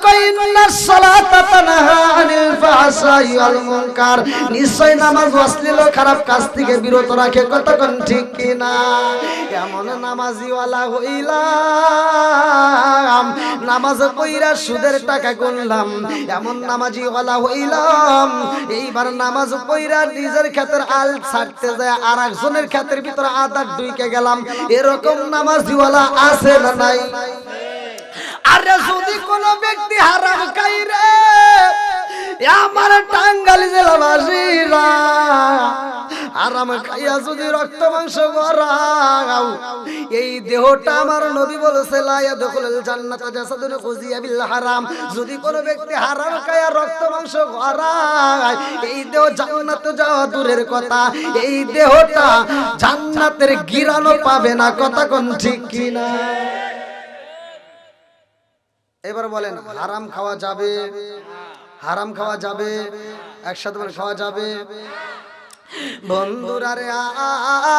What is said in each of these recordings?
কয় ইন্নাস সালাতা তানহা আনিল ফাহশাই ওয়াল মুনকার, নিশ্চয় নামাজ অশ্লীল ও খারাপ কাজ থেকে বিরত রাখে। কতক্ষণ ঠিক কিনা? এমন নামাজিওয়ালা হইলাম, নামাজ পড়া সুদের টাকা গুনলাম, এমন নামাজিওয়ালা হইলাম এইবার নামাজ পড়া নিজের ক্ষেতের আল ছাড়তে যায় আর একজনের ক্ষেতের ভিতরে আদার ঢুকে গেলাম। এরকম নামাজিওয়ালা আছে না নাই? আরে যদি কোন ব্যক্তি হারাম খাই রে, আমার টাঙ্গাইল জেলাবাসীরা, হারাম খাইয়া যদি রক্ত মাংস গড়াও, এই দেহটা আমার নবী বলেছে লা ইয়াদখুলুল জান্নাতা জাসাদুন গুযিয়া বিল হারাম। যদি কোন ব্যক্তি হারাম খাইয়া রক্ত মাংস গড়ায়, এই দেহ জান্নাতে যাওয়া দূরের কথা, এই দেহটা জান্নাতের গিরানো পাবে না। কথা কোন ঠিক কিনা? এবার বলেন হারাম খাওয়া যাবে? হারাম খাওয়া যাবে? একসাথে বলে খাওয়া যাবে? বন্ধুরা রে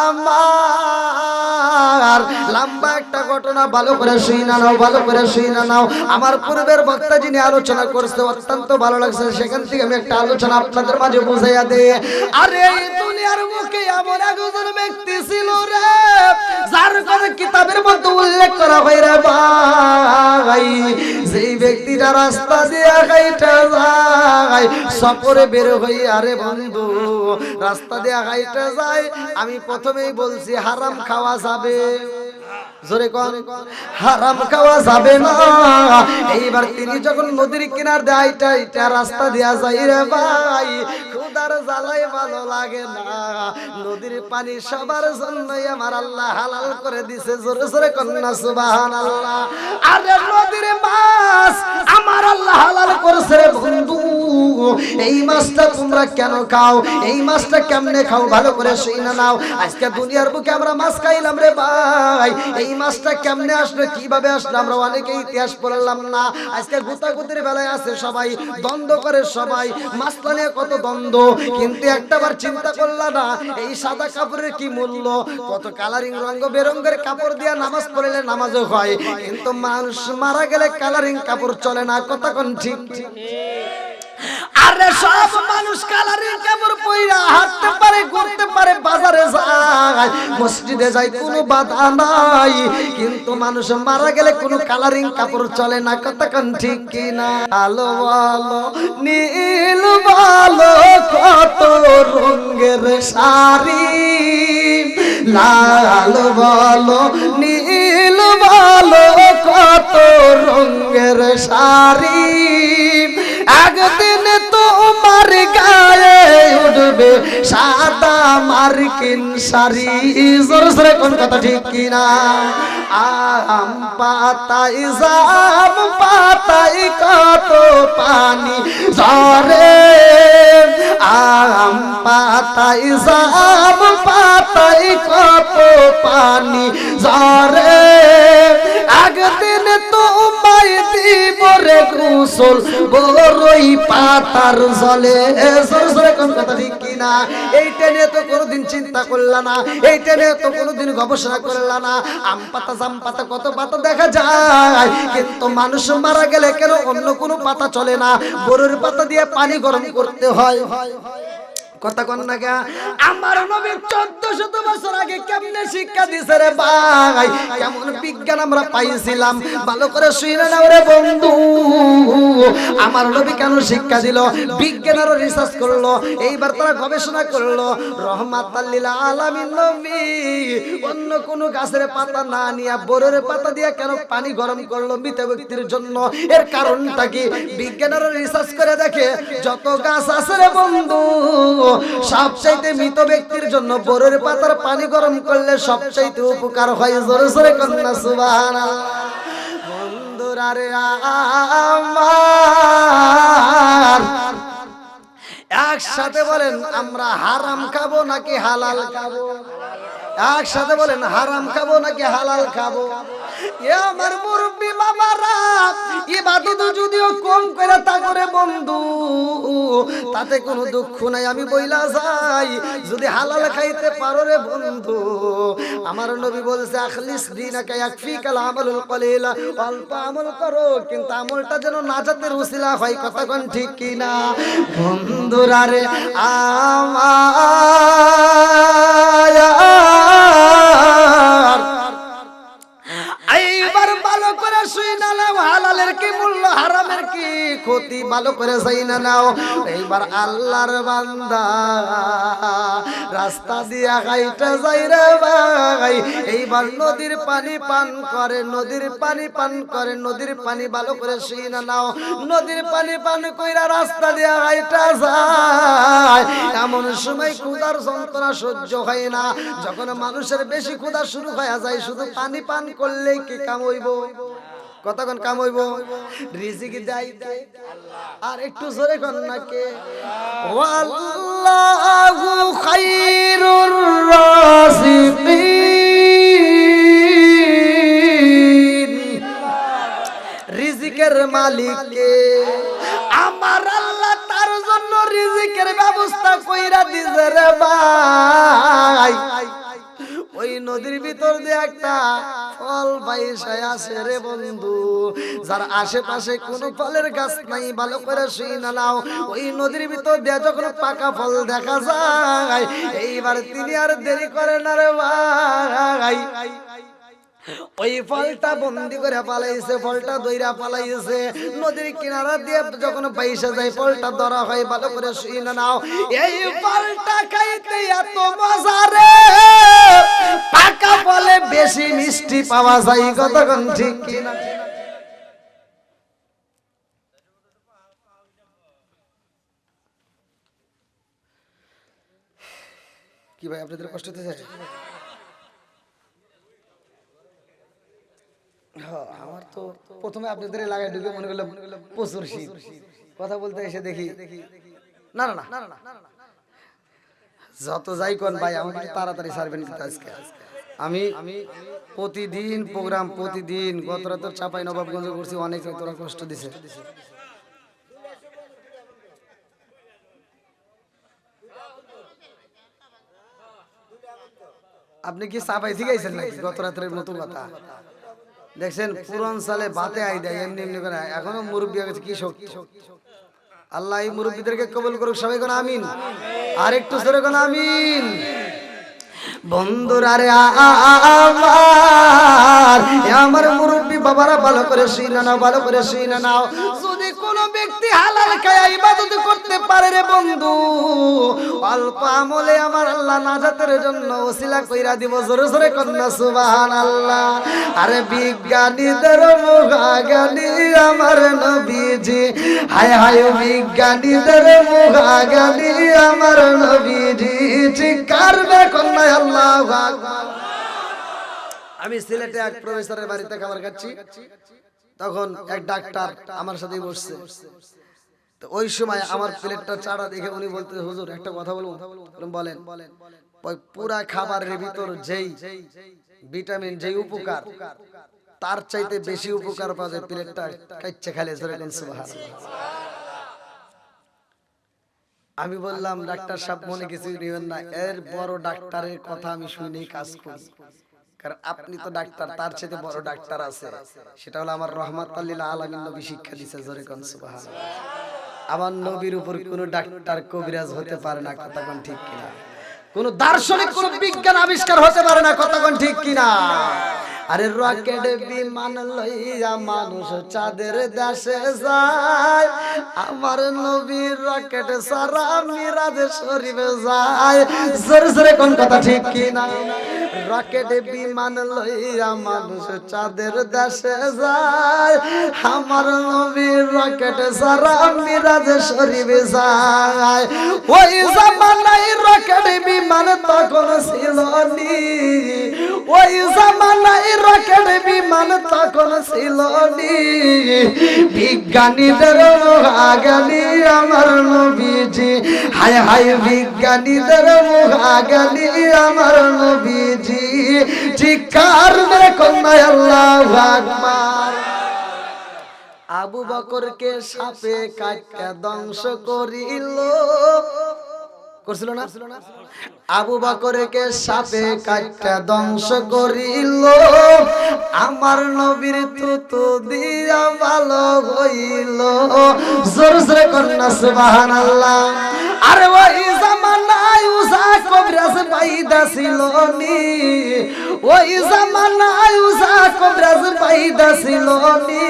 আমার, লম্বা একটা ঘটনা ভালো করে শুনে নাও, ভালো করে শুনে নাও। আমার পূর্বের বক্তা যিনি আলোচনা করছে অত্যন্ত ভালো লাগছে, সেখান থেকে আমি একটা আলোচনা আপনাদের মাঝে বুঝাইয়া দেই। আরে এই দুনিয়ার মুখে এমন একজন ব্যক্তি ছিল রে, যার কথা কিতাবের মধ্যে উল্লেখ করা হয় রে ভাই, যেই ব্যক্তিটা রাস্তা দিয়ে হাইটা যায়, সফরে বের হই, আরে বন্ধু রাস্তা দিয়ে হাইটা যায়, আমি প্রথমেই বলছি হারাম খাওয়া যাবে? জোরে কোন হারাম খাওয়া যাবে না। এইবার তিনি যখন নদীর কিনার দিয়ে হাইটা হাইটা রাস্তা দিয়া যায় রে ভাই, ক্ষুধার জ্বালায় ভালো লাগে না, নদীর পানি সবার জন্যই আমার আল্লাহ হালাল করে দিছে। জোরে জোরে কন্যা সুবহানাল্লাহ। আরে নদীর মাছ আমার আল্লাহ হালাল করেছে রে বন্ধু। এই মাছটা তোমরা কেন খাও? এই মাছটা কেমনে খাও? ভালো করে শুনে নাও। আজকে দুনিয়ার বুকে আমরা মাছ খাইলাম রে ভাই, এই মাছটা কেমনে আসলো, কিভাবে আসলো, আমরা অনেকেই ইতিহাস পড়লাম না। আজকে গুতাগুতির বেলায় আছে সবাই, দ্বন্দ্ব করে সবাই, মাছটা নিয়ে কত দ্বন্দ্ব, কিন্তু একটাবার চিন্তা করলা না এই সাদা কাপড়ের কি মূল্য? কত কালারিং রঙ বেরঙের কাপড় দিয়া নামাজ পড়লে নামাজও হয়, কিন্তু মানুষ মারা গেলে কালারিং কাপড় চলে না। কথা কোন ঠিক? আরে সব মানুষ কালারিং কাপড় পয়রা হাঁটতে পারে, ঘুরতে পারে, বাজারে যায়, মসজিদে যায়, কোনো বাধা নাই, কিন্তু মানুষ মারা গেলে কোনো কালারিং কাপড় চলে না। কথা কোন ঠিক কিনা? আলো আলো নীল ভালো কত রঙের শাড়ি, লাল ভালো নীল ভালো কত রঙের শাড়ি, একদিন তোমার গায়ে উঠবে সাদা মার্কিন শাড়ি। জোরে জোরে কোন কথা ঠিক কিনা? আম পাতাই জাম পাতাই কত পানি ঝরে, আম পাতাই জাম পাতাই কত পানি ঝরে, একদিন তোমায় দিব রে গোসল বড়ই পাতার জলে। জোরে কোন কথা ঠিক কিনা? এইটা নিয়ে তো কোনোদিন চিন্তা করলা না, এইটা নিয়ে তো কোনোদিন গবেষণা করলা না। আম পাতা জাম পাতা কত পাতা দেখা যায়, কিন্তু মানুষ মারা গেলে কেন অন্য কোনো পাতা চলে না? বড়ের পাতা দিয়ে পানি গরম করতে হয়। কথা কোন না কে? আমার নবী 1400 বছর আগে কেমনে শিক্ষা দিছে রে ভাই, কেমন বিজ্ঞান আমরা পাইছিলাম, ভালো করে শুনে নাও রে বন্ধু। আমার নবী কেন শিক্ষা দিল? বিজ্ঞানেরও রিসার্চ করলো, এইবার তারা গবেষণা করলো, রহমাতাল লিল আলামিন নবী অন্য কোন গাছের পাতা না নিয়ে বড়ের পাতা দিয়ে কেন পানি গরম করলো মৃত ব্যক্তির জন্য? এর কারণটা কি? বিজ্ঞানেরও রিসার্চ করে দেখে যত গাছ আছে রে বন্ধু, সবচাইতে মৃত ব্যক্তির জন্য বড়ের পাতার পানি গরম করলে সবচাইতে উপকার হয়। জোরে জোরে কন্যা সুবহানাল্লাহ। বন্ধুরা রে আমার, একসাথে বলেন আমরা হারাম খাবো নাকি হালাল খাবো? একসাথে বলেন হারাম খাবো নাকি হালাল খাবো? এ আমার মুরব্বি বাবারা, ইবাদত যদিও কম করে তা করে বন্ধু, তাতে কোনো দুঃখ নাই। আমি বইলা যাই যদি হালাল খাইতে পারো রে বন্ধু, আমার নবী বলছে আখলিস দীনাকা ইয়াকফিকাল আমালুল কলিল, অল্প আমল করো কিন্তু আমলটা যেন নাজাতের উসিলা হয়। কথা কোন ঠিক কি না বন্ধুরা রে আমার? এইবার ভালো করে শুই না নাও হালালের কি মূল্য, হারামের কি ক্ষতি, ভালো করে যাই না নাও। এইবার আল্লাহর বান্দা রাস্তা দিয়া গাইটা যাই রে ভাই, এইবার নদীর পানি পান করে, নদীর পানি পান করে, নদীর পানি ভালো করে শুই না নাও। নদীর পানি পান কইরা রাস্তা দিয়া গাইটা যায়, এমন সময় ক্ষুধার যন্ত্রণা সহ্য হয় না। যখন মানুষের বেশি ক্ষুধা শুরু হয়ে যায়, শুধু পানি পান করলে কি কাম হইব? কতক্ষণ কাম হইব? রিজিক দেয় আর একটু জোরে কর না কে? ওয়াল্লাহু খায়রুর রাযিকিন, রিজিকের মালিক কে? আমার আল্লাহ তার জন্য রিজিকের ব্যবস্থা কইরা দিছে রে ভাই। ওই নদীর ভিতর দিয়ে একটা ফল বাইসায় আসে রে বন্ধু, যার আশেপাশে কোনো ফলের গাছ নাই, ভালো করে শুই না নাও। ওই নদীর ভিতর দিয়ে যখন পাকা ফল দেখা যায়, এইবার তিনি আর দেরি করে না রে ভাই, ওই ফলটা বন্দি করে পালাইছে, ফলটা দইরা পালাইছে। নদীর কিনারা দিয়ে যখন বাইসা যায় ফলটা ধরা হয়, ভালো করে শুই না নাও। এই ফলটা খাইতে এত মজা রে, পাকা ফলে বেশি মিষ্টি পাওয়া যায়। কতক্ষণ ঠিক কিনা? কি ভাই আপনাদের কষ্ট হতেছে? আমার তো প্রথমে আপনাদের এলাকায় ঢুকে মনে করলাম প্রচুর শীত, কথা বলতে এসে দেখি না না না না, যত যাই কোন ভাই আমাকে তাড়াতাড়ি সারবেন কিন্তু আজকে। আমি প্রতিদিন প্রোগ্রাম, প্রতিদিন গত রাতে চাপাই নবাবগঞ্জ করছি, অনেক তোরা কষ্ট দিছে। আপনি কি চাপাই থেকে আইছেন নাকি গত রাতের মতো কথা? দেখছেন পুরান সালে বাতে আই দেয় এমনি এমনি করে, এখনো মুরব্বী হয়ে গেছে। কি শক্তি! আল্লাহ এই মুরব্বীদেরকে কবুল করুক সবাই, কোন আমিন। আর একটু জোরে কোন আমিন। বন্ধুরা রে আমার মুরব্বী বাবারা ভালো করে শুই না নাও, ভালো করে শুই না নাও। যদি কোন ব্যক্তি হালাল খায় ইবাদত করতে পারে রে বন্ধু, অল্প আমলে আমার আল্লাহ নাজাতের জন্য ওসিলা কইরা দিব। জোরে জোরে কন্যা সুবহানাল্লাহ। আরে বিজ্ঞানীদের মুখাগানি আমার নবীজি, হায় হায় বিজ্ঞানীদের মুখাগানি আমার নবীজি, চিৎকার বে কন্যা আল্লাহু আকবার। আমি সিলেটে এক প্রফেসরের বাড়িতে খাবার খাচ্ছি, তখন এক ডাক্তার আমার সাথেই বসছে। তো ওই সময় আমার প্লেটটা চাড়া দেখে উনি বলতে, হুজুর একটা কথা বলবো? বলেন। ওই পুরা খাবারের ভিতর যেই ভিটামিন, যেই উপকার, তার চাইতে বেশি উপকার পাওয়া যায় প্লেটটা কাইচ্চা খাইলে। সুবহানাল্লাহ। আমি বললাম ডাক্তার সাহেব মনে কিছু নিবেন না, এর বড় ডাক্তারের কথা আমি শুনেই কাজ করি, কারণ আপনি তো ডাক্তার, তার চেয়ে বড় ডাক্তার আছে, সেটা হলো আমার রহমাতুল লিল আলামিন নবী শিক্ষা দিয়েছে। জোরে কোন সুবহানাল্লাহ। আমার নবীর উপর কোন ডাক্তার কবিরাজ হতে পারে না। কথা কোন ঠিক কিনা? কোন দার্শনিক, কোন বিজ্ঞান আবিষ্কার হতে পারে না। কথা কোন ঠিক কিনা? আরে রকেট বিমান লইয়া মানুষ চাঁদের দেশে যায়, আমার নবীর রকেট সারা মিরাজ শরীফে যায়। জোরে জোরে কোন কথা ঠিক কিনা? রকেট বিমান লইয়া মানুষ চাঁদের দেশে যায়, আমার নবীর রকেট সারা মিরাজ শরীফে যায়। ওই জামানায় রকেট বিমান তখন ছিল নি, ওই জামানায় রকেট বিমান তখন ছিল নি, বিজ্ঞানীদের মুখাগানি আমার নবীজি, হায় হায় বিজ্ঞানীদের মুখাগানি আমার নবীজি, চিৎকার মেরে কন্যা আল্লাহু আকবার। আবু বকরকে সাপে কাটটা ধ্বংস করিল, করছিল না? আবু বকরকে সাপে কাটটা ধ্বংস করিল, আমার নবীর থুতু দিয়া ভালো হইল। জোরে জোরে কন্যা সুবহানাল্লাহ। আরে ওই জামানায় উজা কবরাজ পাইদা ছিল নি, ওই জামানায় উজা কবরাজ পাইদা ছিল নি,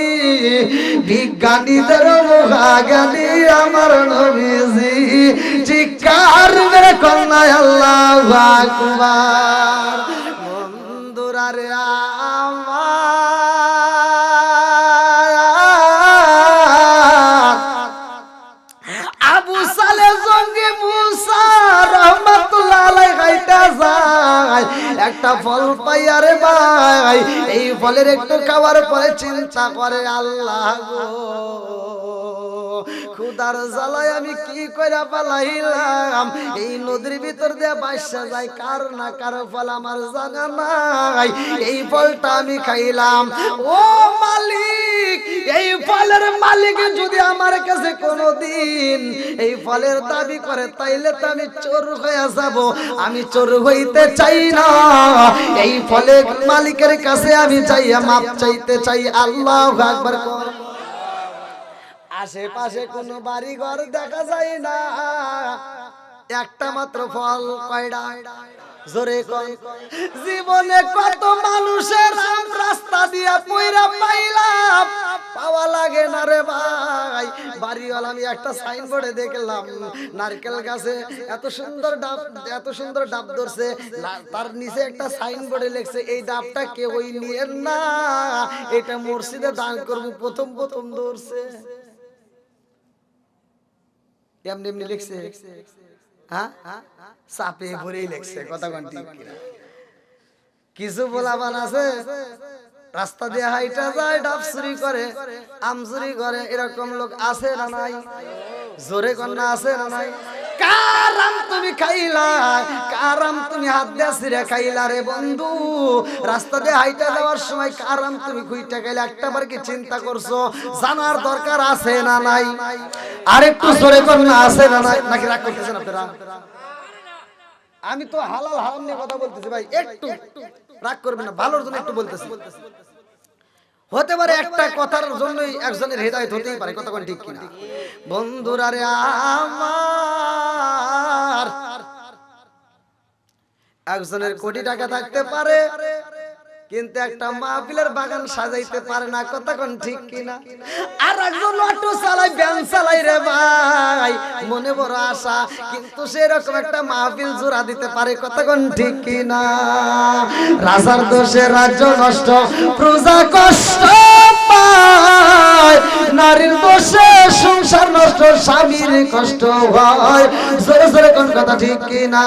বিজ্ঞানীদের মুখাজ্ঞানী আমার নবীজি। চিৎকার মেরে কন্যা আল্লাহু আকবার। বন্ধুরা রে আমার, আবু সালে জঙ্গি মুসা রহমাতুল্লাহ আলাইহি গাইতা যায়, একটা ফল পাইয়া রে ভাই, এই ফলের একটু খাওয়ার পরে চিন্তা করে আল্লাহ গো, খুদার জ্বালায় আমি কি কইরা পালাইলাম, এই নদীর ভিতর দিয়ে বাইসা যায় কার না কার ফল আমার জানা নাই, এই ফলটা আমি খাইলাম। ও মালিক, এই ফলের মালিক যদি আমার কাছে কোনোদিন এই ফলের দাবি করে তাইলে তো আমি চোর হয়ে যাব, আমি চোর হইতে চাই না। এই ফলের মালিকের কাছে আমি চাইয়া মাপ চাইতে চাই। আল্লাহু আকবার। আশেপাশে কোনো বাড়ি ঘর দেখা যায় না, একটা মাত্র ফল। কয়টা? জোরে কয়। জীবনে কত মানুষের রাস্তা দিয়া পয়রা পাইলাম, পাওয়া লাগে না রে ভাই। বাড়িওয়ালা আমি একটা সাইনবোর্ডে দেখলাম নারকেল গাছে এত সুন্দর ডাব ধরছে, তার নিচে একটা সাইনবোর্ডে লিখছে এই ডাবটা কেউই নিয়েন না, এটা মসজিদে দান করবো। প্রথম ধরছে এমনি এমনি লিখছে, হ্যাঁ চাপে ভরেই লিখছে। কথা কোন ঠিক কিনা? কিছু বলাবান আছে রাস্তা দিয়ে হাইটা যায়, ডাব চুরি করে, আম চুরি করে, এরকম লোক আছে না নাই? জোরে কন্যা আছে না নাই? কার আম তুমি খাইলা, কার আম তুমি হাত দিয়ে ছিঁড়ে খাইলা রে বন্ধু? রাস্তা দিয়ে হাইটা যাওয়ার সময় কার আম তুমি খুইটা খাইলা, একটাবার কি চিন্তা করছো? জানার দরকার আছে না নাই? আরেকটু জোরে কন্যা আছে না নাই? নাকি রাগ করতেছেন আপনারা? আমি তো হালাল হারাম নিয়ে কথা বলতেছি ভাই, একটু রাগ করবেন না, ভালোর জন্য একটু বলতেছি। হতে পারে একটা কথার জন্যই একজনের হেদায়েত হতেই পারে। কথা কোন ঠিক কিনা? বন্ধুরা রে আমার, একজনের কোটি টাকা থাকতে পারে কিন্তু একটা মাহফিলের বাগান সাজাইতে পারে না। কথা কোন ঠিক কিনা? আর একজন অটো চালাই, ভ্যান চালাই রে ভাই, মনে বড় আশা কিন্তু সেরকম একটা মাহফিল জোড়া দিতে পারে। কথা কোন ঠিক কিনা? রাজার দোষে রাজ্য নষ্ট, প্রজা কষ্ট পায়, নারীর দোষে সংসার নষ্ট, স্বামীর কষ্ট হয়। জোরে জোরে কোন কথা ঠিক কিনা?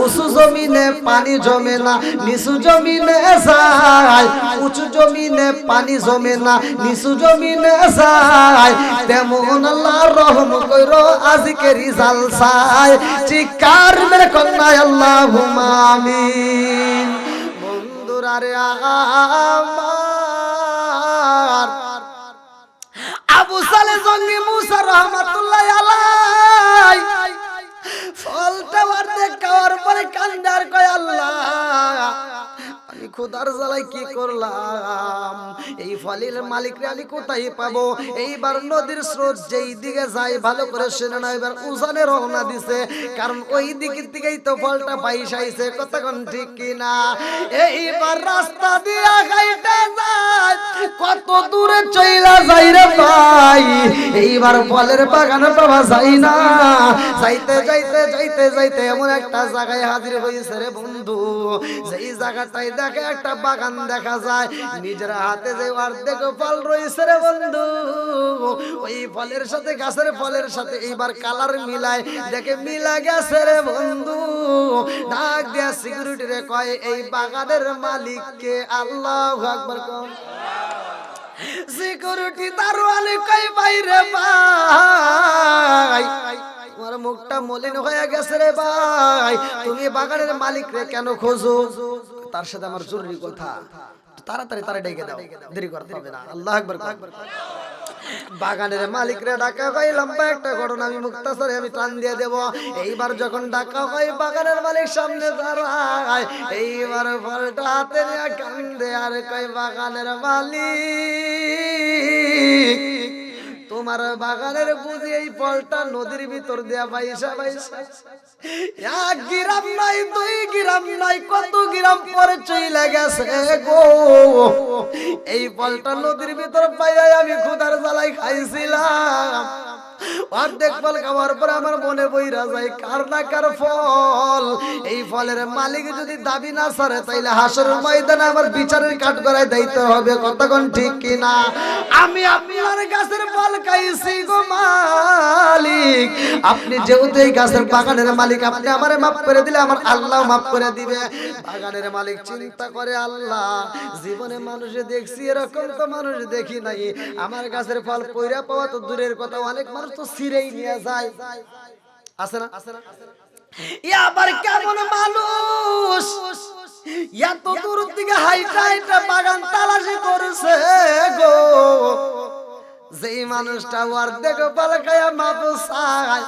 উঁচু জমিনে পানি জমে না, নিচু জমিনে যায়, উঁচু জমিনে পানি জমে না, নিচু জমিনে যায়, তেমন আল্লাহর রহম কইরো আজকে রিজাল চাই। চিৎকার মেরে কন্যা আল্লাহুম্মা আমিন। বন্ধুরা রে আমার, আবু সালে জঙ্গি মুসা রহমাতুল্লাহ আলাইহি ফলটা অর্ধেক খাওয়ার পরে কান্দার কয় আল্লাহ আমি খোদার জ্বালাই কি করলাম, এই ফলের মালিক রে আমি কোথায় পাবো? এইবার নদীর স্রোত যেই দিকে যায় ভালো করে শুনে না, এবার উজানে রওনা দিছে, কারণ ওই দিকের দিকেই তো ফলটা পাইসাইছে। কথা কোন ঠিক কিনা? এইবার রাস্তা দিয়া গাইতে যায়, কত দূরে চইলা যাই রে ভাই, এইবার ফলের বাগান পাওয়া যায় না। যাইতে যাইতে যাইতে যাইতে এমন একটা জায়গায় হাজির হয়েছে রে বন্ধু, যেই জায়গাটায় দেখে একটা বাগান দেখা যায়, নিজের হাতে যে অর্ধেক ফল রয়েছে রে বন্ধু, ওই ফলের সাথে গাছের ফলের সাথে এইবার কালার মিলায় দেখে মিলা গেছে রে বন্ধু। ডাক দিয়া সিকিউরিটি রে কয় এই বাগানের মালিককে? আল্লাহু আকবার কোন। সিকিউরিটি দারোয়ানে কই বাইরে ভাই, তোমার মুখটা মলিন হয়ে গেছে রে ভাই, তুমি বাগানের মালিক রে কেন খোঁজো? তার সাথে আমার জরুরি কথা, তাড়াতাড়ি তারা ডেকে দাও, দেরি করতে হবে না। আল্লাহু আকবার। বাগানের মালিকরে ডাকা হয়, লম্বা একটা ঘটনা আমি মুক্তাসরে আমি টান দিয়ে দেব। এইবার যখন ডাকা হয় বাগানের মালিক সামনে দাঁড়ায়, এইবার ফলটা হাতে নিয়ে কান্দে আর কয়, বাগানের মালিক তোমার বাগানের বুঝি এই ফলটা নদীর ভিতর দেয়া বাইসা বাইসা এক গ্রাম নাই, 2 গ্রাম নাই, কত গ্রাম পরে চলে গেছে গো। এই ফলটা নদীর ভিতর পাইয়া আমি ক্ষুধার জ্বালাই খাইছিলাম। অর্ধেক ফল খাওয়ার পর আমার মনে বইরা যায় কার না কার ফল। এই ফলের মালিক যদি দাবি না ছাড়ে তাইলে হাসরের ময়দানে আমার বিচারের কাঠগড়ায় দিতে হবে। কতক্ষণ ঠিক কিনা? আমি আপনার গাছের ফল খাইছি গো মালিক, আপনি যেহেতু এই গাছের বাগানের মালিক, আপনি আমারে মাফ করে দিলে আমার আল্লাহ মাফ করে দিবে। বাগানের মালিক চিন্তা করে, আল্লাহ জীবনে মানুষে দেখছি, এরকম তো মানুষ দেখি নাই। আমার গাছের ফল পইরা পাওয়া তো দূরের কথা, অনেক মানুষ তো ছিঁড়েই নিয়ে যায়, আছে না? আবার কেমন মানুষ এত দূর থেকে হাইটা হাইটা বাগান তালাশি করছে গো, যেই মানুষটা অর্ধেক ফল খায়া মাপ চায়,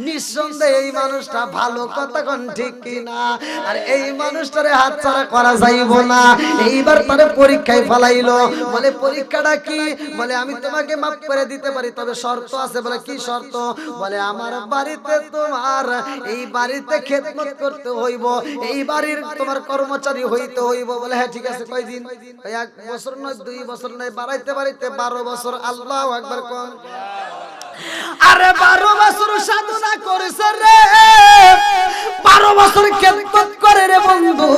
নিঃসন্দেহে এই মানুষটা ভালো। কতক্ষণ ঠিক কিনা? আর এই মানুষটারে হাতছাড়া করা যাইব না। এইবার তারে পরীক্ষায় ফেলাইলো। বলে পরীক্ষাটা কি? বলে আমি তোমাকে মাফ করে দিতে পারি, তবে শর্ত আছে। বলে কি শর্ত? বলে আমার বাড়িতে তোমার এই বাড়িতে খেদমত করতে হইব, এই বাড়ির তোমার কর্মচারী হইতে হইব। বলে হ্যাঁ ঠিক আছে। কয়দিন? 1 বছর নয়, 2 বছর নয়, বাড়াইতে বাড়াইতে 12 বছর। আল্লাহু আকবার কোন। আরে 12 বছর সাধনা করেছে রে, 12 বছর খেদমত করে রে বন্ধু।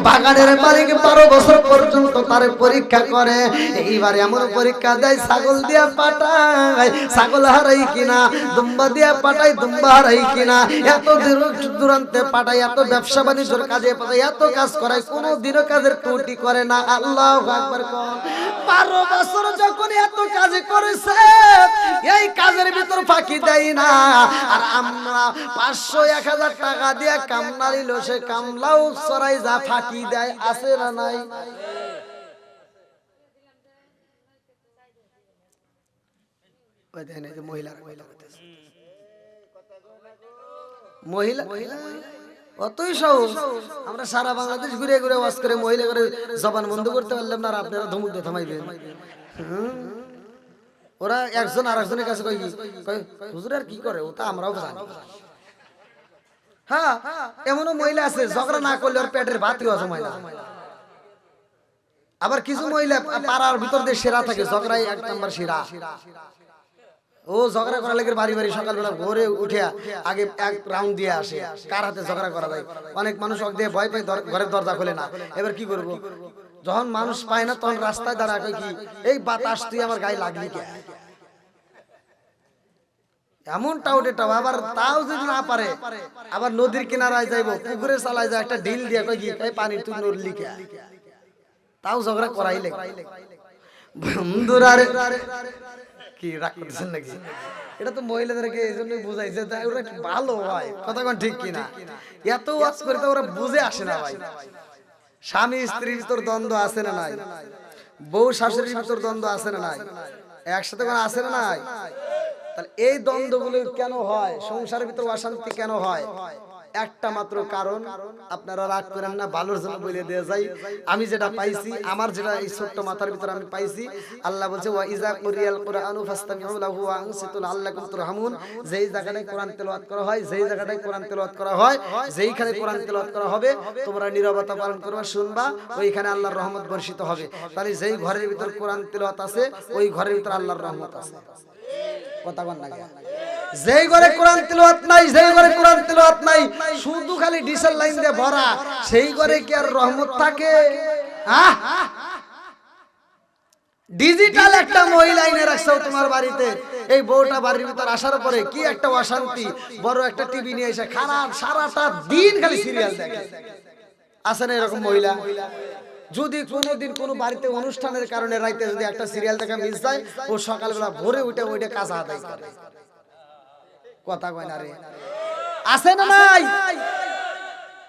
বাগানের মালিক 12 বছর পর্যন্ত তার পরীক্ষা করে। এইবার এমন পরীক্ষা দেয়, ছাগল দিয়া পাঠায়, ছাগল হারাই কিনা, দুম্বা দিয়া পাঠায়, দুম্বা হারাই কিনা। এত দূরান্তে পাঠায়, এত ব্যবসা বাণিজ্যের কাজে পাঠায়, এত কাজ করায়, কোনো দিনও কাজের ত্রুটি করে না। আল্লাহু আকবার কোন। 12 বছর যখন এত কাজ করেছে, এই কাজের ভিতর ফাঁকি দেয় না। আর আমরা 500-1000 টাকা দিয়ে কামলা নিল, সে কামলাও সরাই যা ফাঁকি দেয়, আছে না নাই? মহিলা অতই সহজ। আমরা সারা বাংলাদেশ ঘুরে ঘুরে ওয়াজ করে মহিলা করে জবান বন্ধ করতে পারলাম না, আর আপনারা ধমক দিয়ে থামাইবেন। ওরা একজন আর একজনের কাছে কই হুজুর আর কি করে, ওটা আমরাও জানি। হ্যাঁ, এমনও মহিলা আছে ঝগড়া না করলে ওর পেটের ভাতই অজমায় না। আবার কিছু মহিলা পাড়ার ভিতর দিয়ে সেরা থাকে, ঝগড়াই 1 নাম্বার সেরা। ও ঝগড়া করা লাগে বাড়ি বাড়ি সকালবেলা ভোরে উঠে আগে 1 রাউন্ড দিয়ে আসে, কার হাতে ঝগড়া করা যায়। অনেক মানুষ ওকে দিয়ে ভয় পায়, ঘরের দরজা খোলে না। এবার কি করবো? যখন মানুষ পায় না তখন রাস্তায় দাঁড়ায়, কই কি এই বাতাস তুই আমার গায়ে লাগলি কে? এমন টাউটেটাও। আবার তাও যদি না পারে, আবার নদীর কিনারায় যাইবো, পুকুরে চালায় যায়, একটা ঢিল দিয়ে কই কি এই পানি তুই নড়লি কে? তাও ঝগড়া করাই লাগে। বন্ধুরা রে, কি রাগ করছেন নাকি? এটা তো মহিলাদেরকে এই জন্য বুঝাইছে, ওরা ভালো হয়। কতক্ষণ ঠিক কিনা? এত ওয়াজ করে তো ওরা বুঝে আসে না ভাই। স্বামী স্ত্রীর ভিতর দ্বন্দ্ব আছে না নাই? বউ শাশুড়ির ভিতর দ্বন্দ্ব আছে না নাই? একসাথে করে আছে না নাই? তাহলে এই দ্বন্দ্বগুলো কেন হয়? সংসারের ভিতর অশান্তি কেন হয়? একটা মাত্র কারণ, আপনারা রাগ করেন না, ভালোর জন্য বলে দিয়ে যাই। আমি যেটা পাইছি, আমার যেটা এই ছোট্ট মাথার ভিতর আমি পাইছি, আল্লাহ বলছে ওয়া ইযা কুরিয়াল কুরআনু ফাসতামিউ লাহু ওয়া আনসিতু লাআল্লাকুম তুরহামুন। যেই জায়গাটায় কোরআন তেলাওয়াত করা হয়, যেই জায়গাটায় কোরআন তেলাওয়াত করা হয়, যেইখানে কোরআন তেলাওয়াত করা হবে, তোমরা নীরবতা পালন করবা, শুনবা, ওইখানে আল্লাহর রহমত বর্ষিত হবে। তাহলে যেই ঘরের ভিতর কোরআন তেলাওয়াত আছে, ওই ঘরের ভিতর আল্লাহর রহমত আছে। কথা বল না? যেই ঘরে কোরআন তেলাওয়াত নাই, যেই ঘরে কোরআন তেলাওয়াত নাই, শুধু খালি ডিসেল লাইন দিয়ে ভরা, সেই ঘরে কি আর রহমত থাকে? ডিজিটাল একটা মহিলা এনে রাখছো তোমার বাড়িতে, এই বউটা বাড়ির ভিতর আসার পরে কি একটা অশান্তি। বড় একটা টিভি নিয়ে এসে খারাপ সারাটা দিন খালি সিরিয়াল দেখে। আছে না এরকম মহিলা? যদি কোনোদিন কোনো বাড়িতে অনুষ্ঠানের কারণে রাইতে যদি একটা সিরিয়াল দেখা মিস যায়, ও সকালবেলা ভোরে উঠে ওইটা কাজা আদায় করে। কথা কয় না রে? আছে না নাই?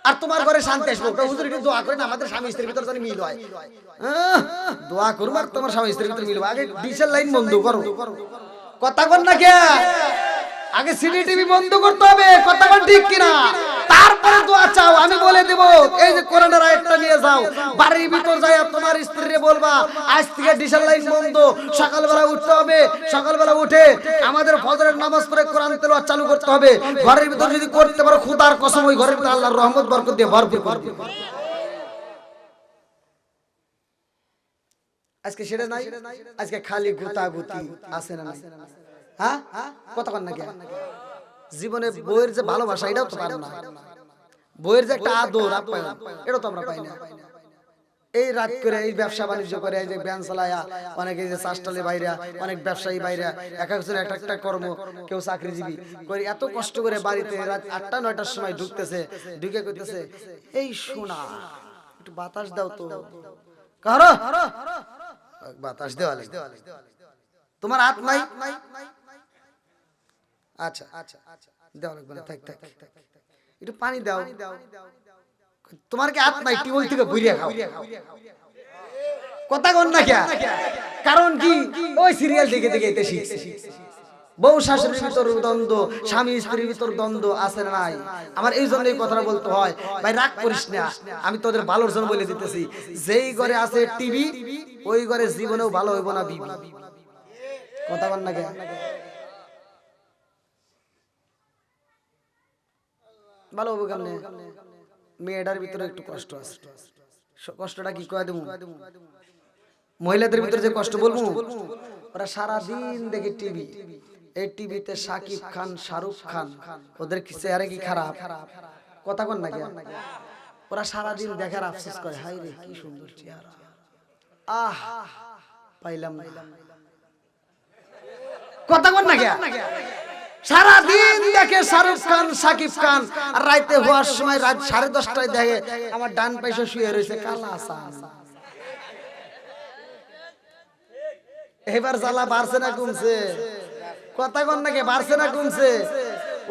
আর তোমার ঘরে শান্তি আসবে। হুজুর একটু দোয়া করেন আমাদের স্বামী স্ত্রীর ভিতর যেন মিল হয়। দোয়া করবো আর তোমার স্বামী স্ত্রীর ভিতর মিল হবে। আগে ডিজেল লাইন বন্ধ করো, কথা কন না কে? আগে সিডি টিভি বন্ধ করতে হবে, কথা কন ঠিক কিনা? তারপরে দোয়া চাও। আমি বলে দেব, এই যে কোরআনের আয়াতটা নিয়ে যাও, বাড়ির ভিতর যাই তোমার স্ত্রীরে বলবা আজ থেকে ডিজেল লাইন বন্ধ, সকালবেলা উঠতে হবে, সকালবেলা উঠে আমাদের ফজরের নামাজ পড়ে কোরআন তেলাওয়াত চালু করতে হবে। ঘরের ভিতর যদি করতে পারো খোদার কসম ওই ঘরের ভিতর আল্লাহর রহমত বরকত দিয়ে ভরপুর করবে। আজকে সেটা নাই, আজকে খালি গুতাগুতি আছে না? হ্যাঁ, কথা কন না কে? জীবনে বইয়ের যে ভালোবাসা এটাও তো পাই না, বইয়ের যে একটা আদর আপ্যায়ন এটাও তো আমরা পাই না। এই রাত করে এই ব্যবসা বাণিজ্য করে, এই যে ব্যান চালায়া অনেকে, যে চাষটালে বাইরা, অনেক ব্যবসায়ী বাইরা, এক একজনের একটা একটা কর্ম, কেউ চাকরিজীবী করে এত কষ্ট করে বাড়িতে রাত 8টা 9টার সময় ঢুকতেছে, ঢুকে কইতেছে এই শোনা একটু বাতাস দাও তো। কারো বাতাস দেওয়া তোমার হাত নাই? আচ্ছা দেওয়া লাগবে না, থাক থাক, একটু পানি দাও। তোমার কি হাত নাই? টিউবওয়েল থেকে ঘুরিয়ে খাও, কথা কন না কে? কারণ কি ওই সিরিয়াল দেখে দেখে এতে শিখছে। বউ শাশুড়ির ভিতর দ্বন্দ্ব, স্বামী স্ত্রীর ভিতর দ্বন্দ্ব আছে না নাই? আমার এই জন্যই কথা বলতে হয়, ভাই রাগ করিস না, আমি তোদের ভালোর জন্য বলে দিতেছি। যেই ঘরে আছে টিভি ওই ঘরে জীবনেও ভালো হইব না বিবি, কথা বল না কে? ভালো হবো কেমনে? মেয়েটার ভিতরে একটু কষ্ট আছে, কষ্টটা কি কয়ে দেবো? মহিলাদের ভিতরে যে কষ্ট বলবো, ওরা সারাদিন দেখে টিভি, এই টিভিতে শাকিব খান, শাহরুখ খান, ওদের চেহারা কি খারাপ? কথা কন না কে? ওরা সারাদিন দেখার আফসোস করে, হাই রে কি সুন্দর চেহারা, আহ পাইলাম না, কথা কন না কে? সারাদিন দেখে শাহরুখ খান, শাকিব খান, আর রাইতে হওয়ার সময় রাত 10:30টায় দেখে আমার ডান পাশে শুয়ে রয়েছে কালা আসান। এবার জ্বালা বাড়ছে না কমছে? কথা কন নাকি? বাড়ছে না কমছে?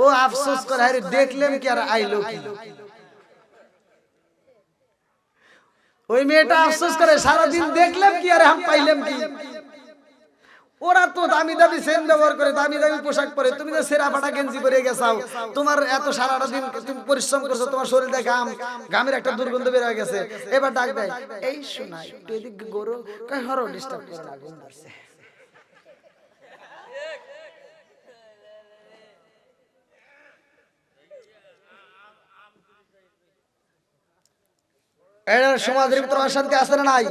ও আফসোস করে, আরে দেখলেন কি আর আইলো কি? ওই মেয়েটা আফসোস করে, সারাদিন দেখলাম কি আর হাম পাইলাম কি? ওরা তো দামি দামি সেন ব্যবহার করে, দামি দামি পোশাক পরে, তুমি যে সেরা ফাটা গেঞ্জি পরে গেছাও, তোমার এত সারাটা দিন তুমি পরিশ্রম করছো, তোমার শরীরে ঘামের একটা দুর্গন্ধ বের হয়ে গেছে। এবার ডাক দেয়, এই শোনাই একটু এদিক গরু কই হরো ডিস্টার্ব করে না, ঘুম ধরছে। সমাজের ভিতরে অশান্তি আছে না নাই?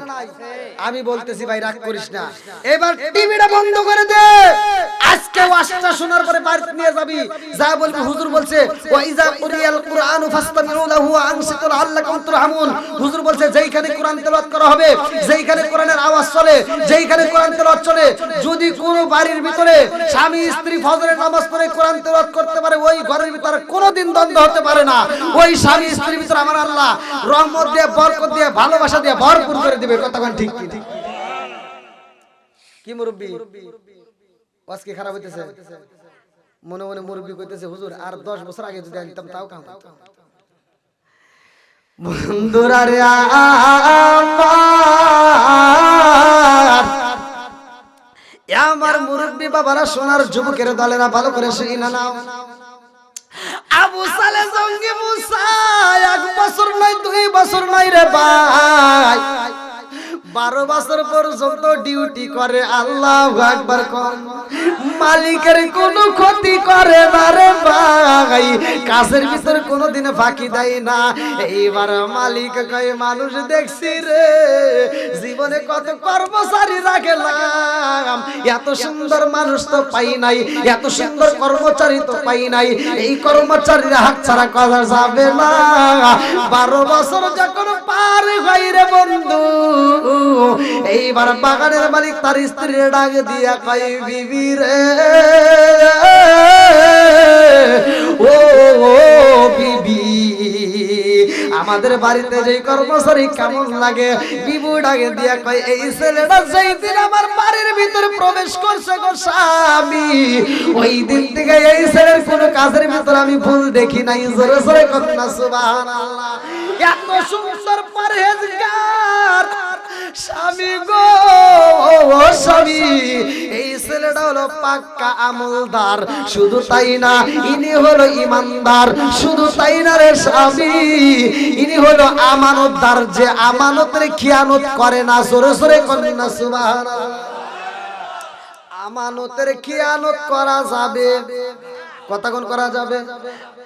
আমি বলতেছি ভাই রাগ করিস না, এবার টিভিটা বন্ধ করে দে। আজকে ওয়াজটা শোনার পরে বাড়িতে নিয়ে যাবি, যা বলবি হুজুর বলছে ওয়া ইযা কুরিয়াল কুরআনু ফাসতামিউ লাহু ওয়া আনসিতু লাআল্লাকুম তুরহামুন। হুজুর বলছে যেইখানে কোরআন তেলাওয়াত করা হবে, যেইখানে কোরআনের আওয়াজ চলে, যেইখানে কোরআন তেলাওয়াত চলে, যদি কোনো বাড়ির ভিতরে স্বামী স্ত্রী ফজরের নামাজ পড়ে কোরআন তেলাওয়াত করতে পারে, ওই ঘরের ভিতরে কোনোদিন দ্বন্দ্ব হতে পারে না। ওই স্বামী স্ত্রীর ভিতরে আমার আল্লাহ রহমত দিয়ে, বরকত দিয়ে, ভালোবাসা দিয়ে ভরপুর করে দিবে। কতক্ষণ ঠিক কি মুরব্বি? ওয়াজ কি খারাপ হইতেছে? মনে মনে মুরব্বি কইতেছে হুজুর আর 10 বছর আগে যদি আনতাম তাও কাম হতো। বন্ধুরা রে আমার মুরব্বি বাবারা, সোনার যুবকের দলেরা, ভালো করে শুনে নাও। আবু সালে জঙ্গি মুসা 1 বছর নয় 2 বছর নয় রে ভাই, 12 বছর পর্যন্ত ডিউটি করে। আল্লাহু আকবার কর। মালিকের কোনো ক্ষতি করে না রে ভাই, কাজের ভিতরে কোনোদিন ফাঁকি দেয় না। এইবার মালিক কয় মানুষ দেখছি রে, জীবনে কত কর্মচারী রাখলাম, এত সুন্দর মানুষ তো পাই নাই, এত সুন্দর কর্মচারী তো পাই নাই, এই কর্মচারীরা হাত ছাড়া করা যাবে না। 12 বছর যখন পার হয় রে বন্ধু, এইবার বাগানের মালিক তার স্ত্রীর ডাক দিয়া কয় বিবি রে, ও বিবি আমাদের বাড়িতে যেই কর্মচারী কেমন লাগে বিবু ডাকে দিয়া কয় এই ছেলেটা যেই দিন আমার বাড়ির ভিতরে প্রবেশ করছে গো স্বামী ওই দিন থেকে এই ছেলের কোনো কাজের ভিতরে আমি ভুল দেখি নাই জোরে জোরে করেন না সুবহানাল্লাহ এত সুন্দর পরহেজগার স্বামী গো ও স্বামী এই ছেলেটা হলো পাক্কা আমলদার শুধু তাই না ইনি হলো ইমানদার শুধু তাই না রে স্বামী ইনি হলো আমানতদার যে আমানতের খিয়ানত করে না জোরে জোরে করেন না সুবহানাল্লাহ আমানতের খিয়ানত করা যাবে কতক্ষণ করা যাবে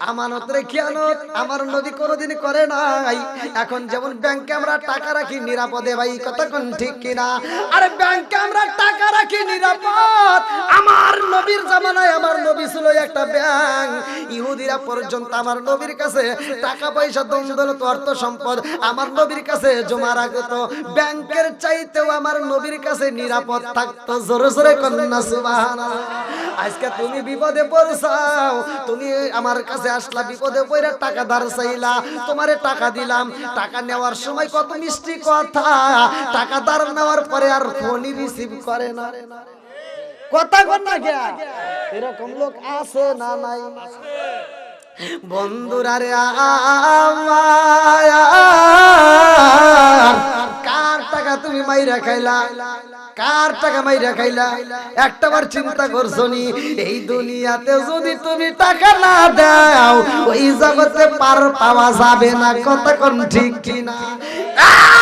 আমানতের খিয়ানত আমার নবী কোনোদিন করে নাই এখন যেমন ব্যাংকে আমরা টাকা রাখি নিরাপদে ভাই কতক্ষণ ঠিক কিনা আরে ব্যাংকে আমরা টাকা রাখি নিরাপদ আমার নবীর জামানায় আমার নবী ছিল একটা ব্যাংক ইহুদিরা পর্যন্ত আমার নবীর কাছে টাকা পয়সা দৌলত অর্থ সম্পদ আমার নবীর কাছে জমা রাখতো ব্যাংকের চাইতেও আমার নবীর কাছে নিরাপদ থাকতো জোরে জোরে করেন না সুবহানাল্লাহ আজকে তুমি বিপদে পড়ছাও তুমি আমার কাছে আসলা বিপদে পড়ে টাকা ধার চাইলা তোমারে টাকা দিলাম টাকা নেওয়ার সময় কত মিষ্টি কথা টাকা ধার নেওয়ার পরে আর ফোনই রিসিভ করে না কথা কর না কে এরকম লোক আছে না নাই বন্ধুরা রে কার টাকা তুমি মাইরা খাইলা কার টাকা মাইরা খাইলা একটাবার চিন্তা করছো নি এই দুনিয়াতে যদি তুমি টাকা না দাও ওই জগতে পার পাওয়া যাবে না কতক্ষণ ঠিক কিনা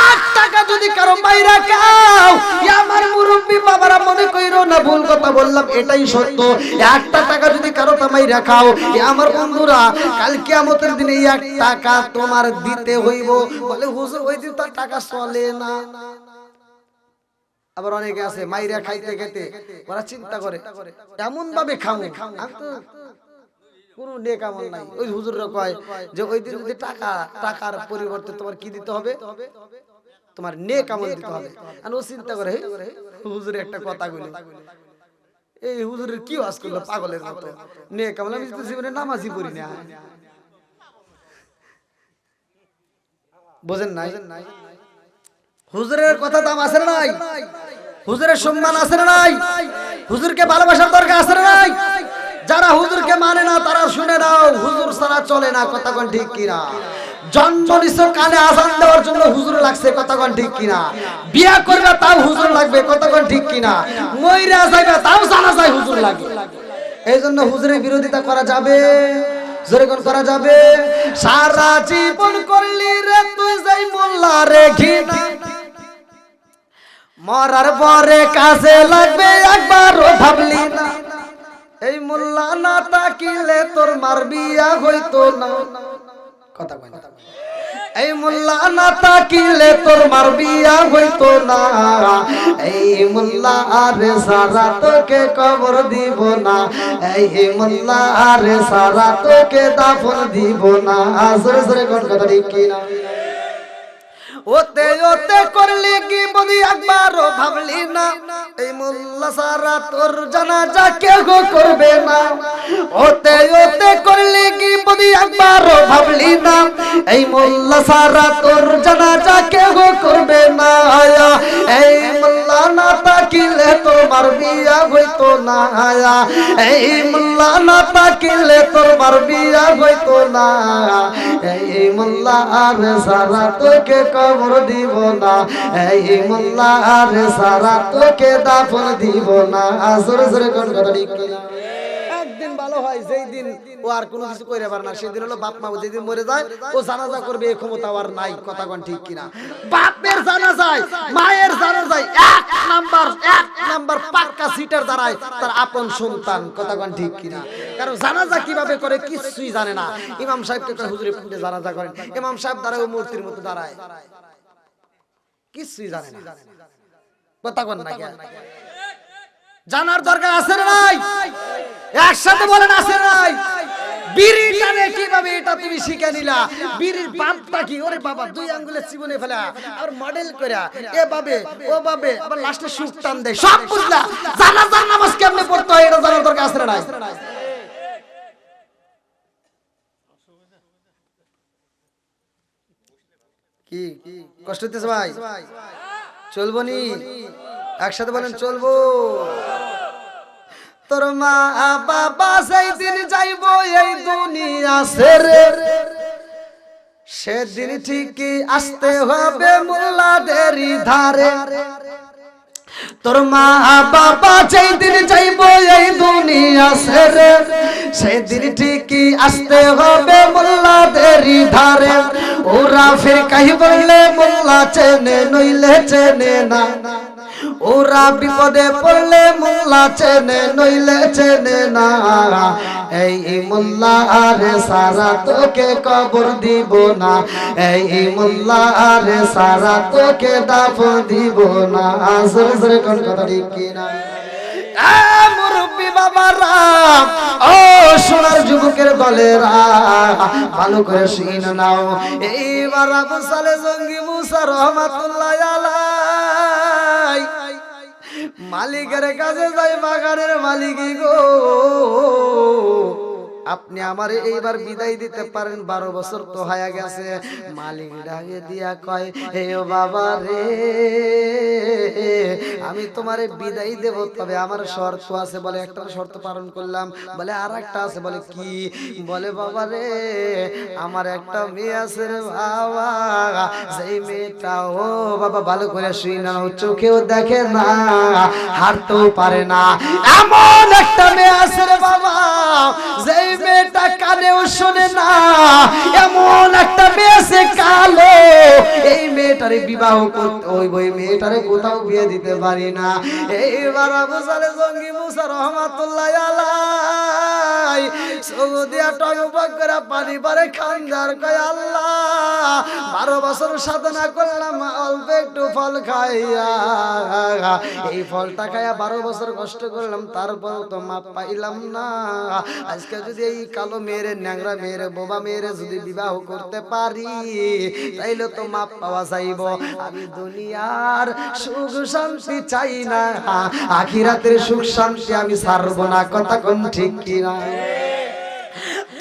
এক টাকা যদি কারো মাইরা খাও আমার মুরব্বি বাবারা মনে কইরো না ভুল কথা বললাম এটাই সত্য একটা টাকা যদি কারো মাইরা খাও আমার বন্ধুরা কাল কিয়ামতের দিনে এক টাকা তোমার দিতে হইব বলে হুজুর ওই দিন তার টাকা চলে না আবার অনেকে আছে মাইরা খাইতে খেতে ওরা চিন্তা করে এমন ভাবে খামু আমি তো কোনো নেক আমল নাই ওই হুজুররা কয় যে ওই দিন যদি টাকার পরিবর্তে তোমার কি দিতে হবে তোমার নেক আমল দিতে হবে আর ও চিন্তা করে হুজুরের একটা কথা কইলো এই হুজুরের কি ওয়াজ করলো পাগলের মতো নেক আমল আমি তো জীবনে নামাজই পড়ি না বুঝেন নাই হুজুরের কথা দাম আছে না নাই হুজুরের সম্মান আছে না নাই হুজুরকে ভালোবাসার দরকার আছে না নাই যারা হুজুরকে মানে না তারা শুনে নাও হুজুর ছাড়া চলে না কতক্ষণ ঠিক কিনা জন্ম নিছো কানে আজান দেওয়ার জন্য হুজুর লাগছে কতক্ষণ ঠিক কিনা বিয়া করবে তাও হুজুর লাগবে কতক্ষণ ঠিক কিনা মইরা যাইবে তাও জানা যায় হুজুর লাগে এইজন্য হুজুরের বিরোধিতা করা যাবে জোরে কোন করা যাবে সারা জীবন করলি রে তুই যাই মোল্লা রে ঘিনা মরার পরে কাজে লাগবে একবারও ভাবলি না এই মোল্লা না তাকিলে তোর মার বিয়া হইতো না কথা কয় না এই মোল্লা না তাকিলে তোর মার বিয়া হইতো না এই মোল্লা আরে সারা তোকে কবর দিব না এই মোল্লা আরে সারা তোকে দাফন দিব না জোরে জোরে কোন কথা ঠিক কি না ওতে ওতে করলি কি বলি একবারও ভাবলি না এই মোল্লা সারা তোর জানাজা কেউ করবে না ওতে ওতে করলি কি বলি একবারও ভাবলি না এই মোল্লা সারা তোর জানাজা কেউ করবে না এই মোল্লা না তাকিলে তোমার বিয়া হইতো না এই মোল্লা না তাকিলে তোমার বিয়া হইতো না এই মোল্লা আরে সারা তোকে কবর দিব না এই মোল্লা আরে সারা তোকে দাফন দিব না জোরে জোরে কোন কথা ঠিক কিনা একদিন ভালো হয় যেই দিন ও আর কোনো কিছু কইরে পারে না সেদিন হলো বাপ মা যেদিন মরে যায় ও জানাজা করবে এই ক্ষমতা আর নাই কথা কোন ঠিক কিনা বাপের জানাজায় মায়ের জানাজায় এক নাম্বার পাক্কা সিটার দাঁড়ায় তার আপন সন্তান কথা কোন ঠিক কিনা কারণ জানাজা কিভাবে করে কিছুই জানে না ইমাম সাহেবকে কয় হুজুরে পুঁতে জানাজা করেন ইমাম সাহেব দাঁড়ায় মূর্তির মতো দাঁড়ায় কিছুই জানে না কথা কোন না জানার দরকার আছে না নাই একসাথে বলেন আছে না নাই বিড়ি টানে কিভাবে এটা তুমি শিখে নিলা বিড়ির বাপটা কি ওরে বাবা দুই আঙ্গুলে চিবনে ফেলা আর মডেল কইরা এভাবে ওভাবে আবার লাস্টে সুখ টান দেয় সব বুঝলা জানাজার নামাজ কেমনে পড়তে হয় এটা জানার দরকার আছে না নাই কি কষ্ট হচ্ছে ভাই? চলবো নি? একসাথে বলেন চলবো। তোর মা বাবা সেই দিন যাইবো এই দুনিয়া ছেড়ে, সেদিন ঠিকই আসতে হবে মোল্লাদেরই ধারে। তোর মা বাবা যেই দিন যাইবো এই দুনিয়া ছেড়ে, সেদিন ঠিকই আসতে হবে মোল্লাদেরই ধারে। ওরা ফির কাহি বললে মোল্লা চেনে নইলে চেনে না, ওরা বিপদে পড়লে মোল্লা চেনে নইলে চেনে না। এই মোল্লা আরে সারা তোকে কবর দিব না, এই মোল্লা আরে সারা তোকে দাফন দিব না। জোরে জোরে কোন কথা ঠিক কিনা? মুরব্বী বাবারা, ও সোনার যুবকের দলেরা, ভালো করে শুনে নাও। এইবার আবু সালে জঙ্গি মুসা রহমাতুল্লাহ আলাইহি মালিকের কাছে যাই, বাগানের মালিকই গো, আপনি আমার এইবার বিদায় দিতে পারেন, 12 বছর তো হয়ে গেছে। মালিক ডাকে দিয়া কয়, হে বাবা রে, আমি তোমারে বিদায় দেব, তবে আমার শর্ত আছে। বলে একটা শর্ত পালন করলাম। বলে আর একটা আছে। বলে কি? বলে বাবা রে, আমার একটা মেয়ে আছে রে বাবা, সেই মেয়েটা, ও বাবা ভালো করে শুই না, চোখেও দেখে না, হাঁটতেও পারে না, এমন একটা মেয়ে আছে রে বাবা, যেই মেয়েটা কানেও শোনে না, এমন একটা মেয়ে আছে কালো, এই মেয়েটারে বিবাহ করতে, ওই মেয়েটারে কোথাও বিয়ে দিতে পারি না। এইবার আবু সালে জঙ্গি মুসা রহমাতুল্লাহ আলাইহি সৌদিয়া টগবগ করে পানি পারে খানদার কয়, আল্লাহ 12 বছর সাধনা করলাম, অল্প একটু ফল খাইয়া, এই ফলটা খাইয়া 12 বছর কষ্ট করলাম, তারপর তো মাপ পাইলাম না। আজকে যদি এই কালো মেয়েরে, ন্যাংরা মেয়েরে, বোবা মেয়েরে যদি বিবাহ করতে পারি, তাইলে তো মাপ পাওয়া যাইব। আমি দুনিয়ার সুখ শান্তি চাই না, আখিরাতের সুখ শান্তি আমি ছাড়বো না। কথা কোন ঠিক কিনা?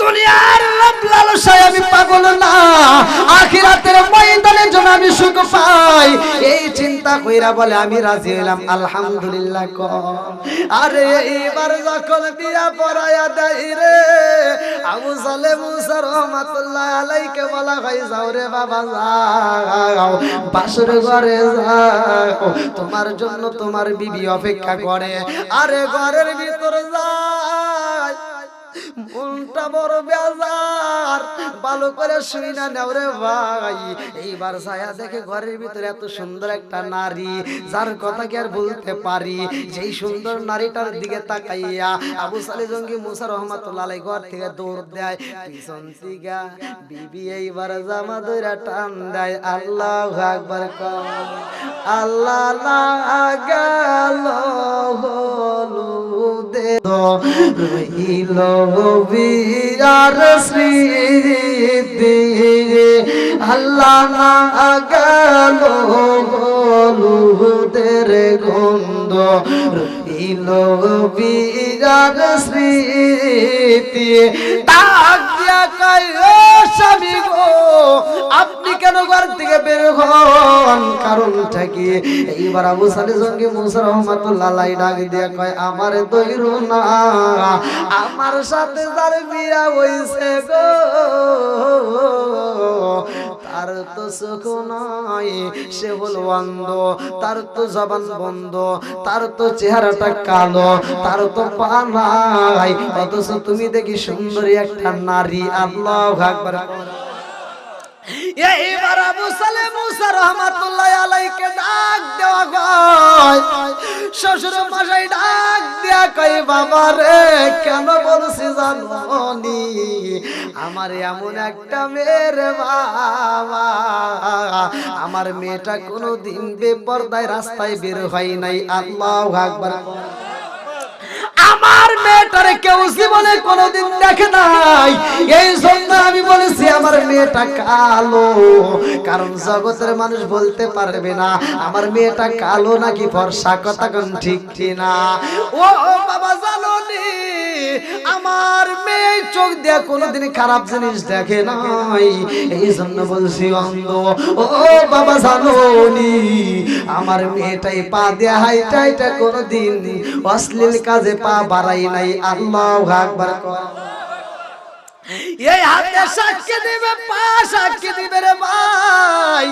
দুনিয়ার লাভ লালসায় আমি পাগল না, আখিরাতের ময়দানে যেন আমি সুখ পাই, এই চিন্তা কইরা বলে আমি রাজি হইলাম। আলহামদুলিল্লাহ কম। আরে এইবার যখন বিয়া পড়ায়া দেয় রে, আবু সালে মুসা রহমাতুল্লাহ আলাইহিকে বলা হয়, যাও রে বাবা যাও, বাসর ঘরে যাও, তোমার জন্য তোমার বিবি অপেক্ষা করে। আরে ঘরের ভিতর যায়, মনটা বড় বেজার, ভালো করে শুই না নেও রে ভাই। এইবার ছায়া দেখে ঘরের ভিতরে এত সুন্দর একটা নারী, যার কথা কি আর বলতে পারি। যেই সুন্দর নারীটার দিকে তাকাইয়া আবু সালে জঙ্গি মুসা রহমাতুল্লাহ আলাইহি ঘর থেকে দৌড় দেয়, পিছন থেকে বিবি এইবার জামা ধইরা টান দেয়। আল্লাহু আকবার কও। আল্লাহ না গেল হলুদে রইল বিয়ার স্মৃতি, আল্লাহ না গেল হলুদের গন্ধ রইল বিয়ার স্মৃতি। তাক দিয়া কয়, ও স্বামী গো, আপনি কেন ঘর থেকে বের হন? কারণটা কি? এইবার আবু সালে জঙ্গি মুসা রহমাতুল্লাহ আলাইহি ডাক দিয়া কয়, আমারে দইরো না, আমার সাথে যার বিয়া হইছে গো, তার তো চোখ নাই, সে হলো অন্ধ, তার তো জবান বন্ধ, তার তো চেহারাটা কালো, তার তো পা নাই, অথচ তুমি দেখি সুন্দরী একটা নারী। আল্লাহু আকবার। এইবার আবু সালে মুসা রহমাতুল্লাহ আলাইহিকে ডাক দেওয়া হয়, শ্বশুর মশাই ডাক দেয়া কই, বাবা রে কেন বলছি জানোনি, আমার এমন একটা মেয়ের বাবা, আমার মেয়েটা কোনোদিন বেপরদায় রাস্তায় বের হয় নাই। আল্লাহু আকবার। আমার মেয়েটারে কেউ জীবনে কোনোদিন দেখে নাই, এই জন্য আমি বলেছি আমার মেয়েটা কালো, কারণ জগতের মানুষ বলতে পারবে না আমার মেয়েটা কালো নাকি ফর্সা। কথা কোন ঠিক কিনা? ও বাবা জানোনি, আমার মেয়ে চোখ দিয়ে কোনোদিন খারাপ জিনিস দেখে নাই, এই জন্য বলছি অন্ধ। ও বাবা জানোনি, আমার মেয়েটাই পা দিয়ে হাইটা হাইটা কোনোদিন অশ্লীল কাজে পা বাড়াই নাই। আল্লাহু আকবার। এই হাতে সাক্ষী দিবে, পা সাক্ষী দিবে রে ভাই।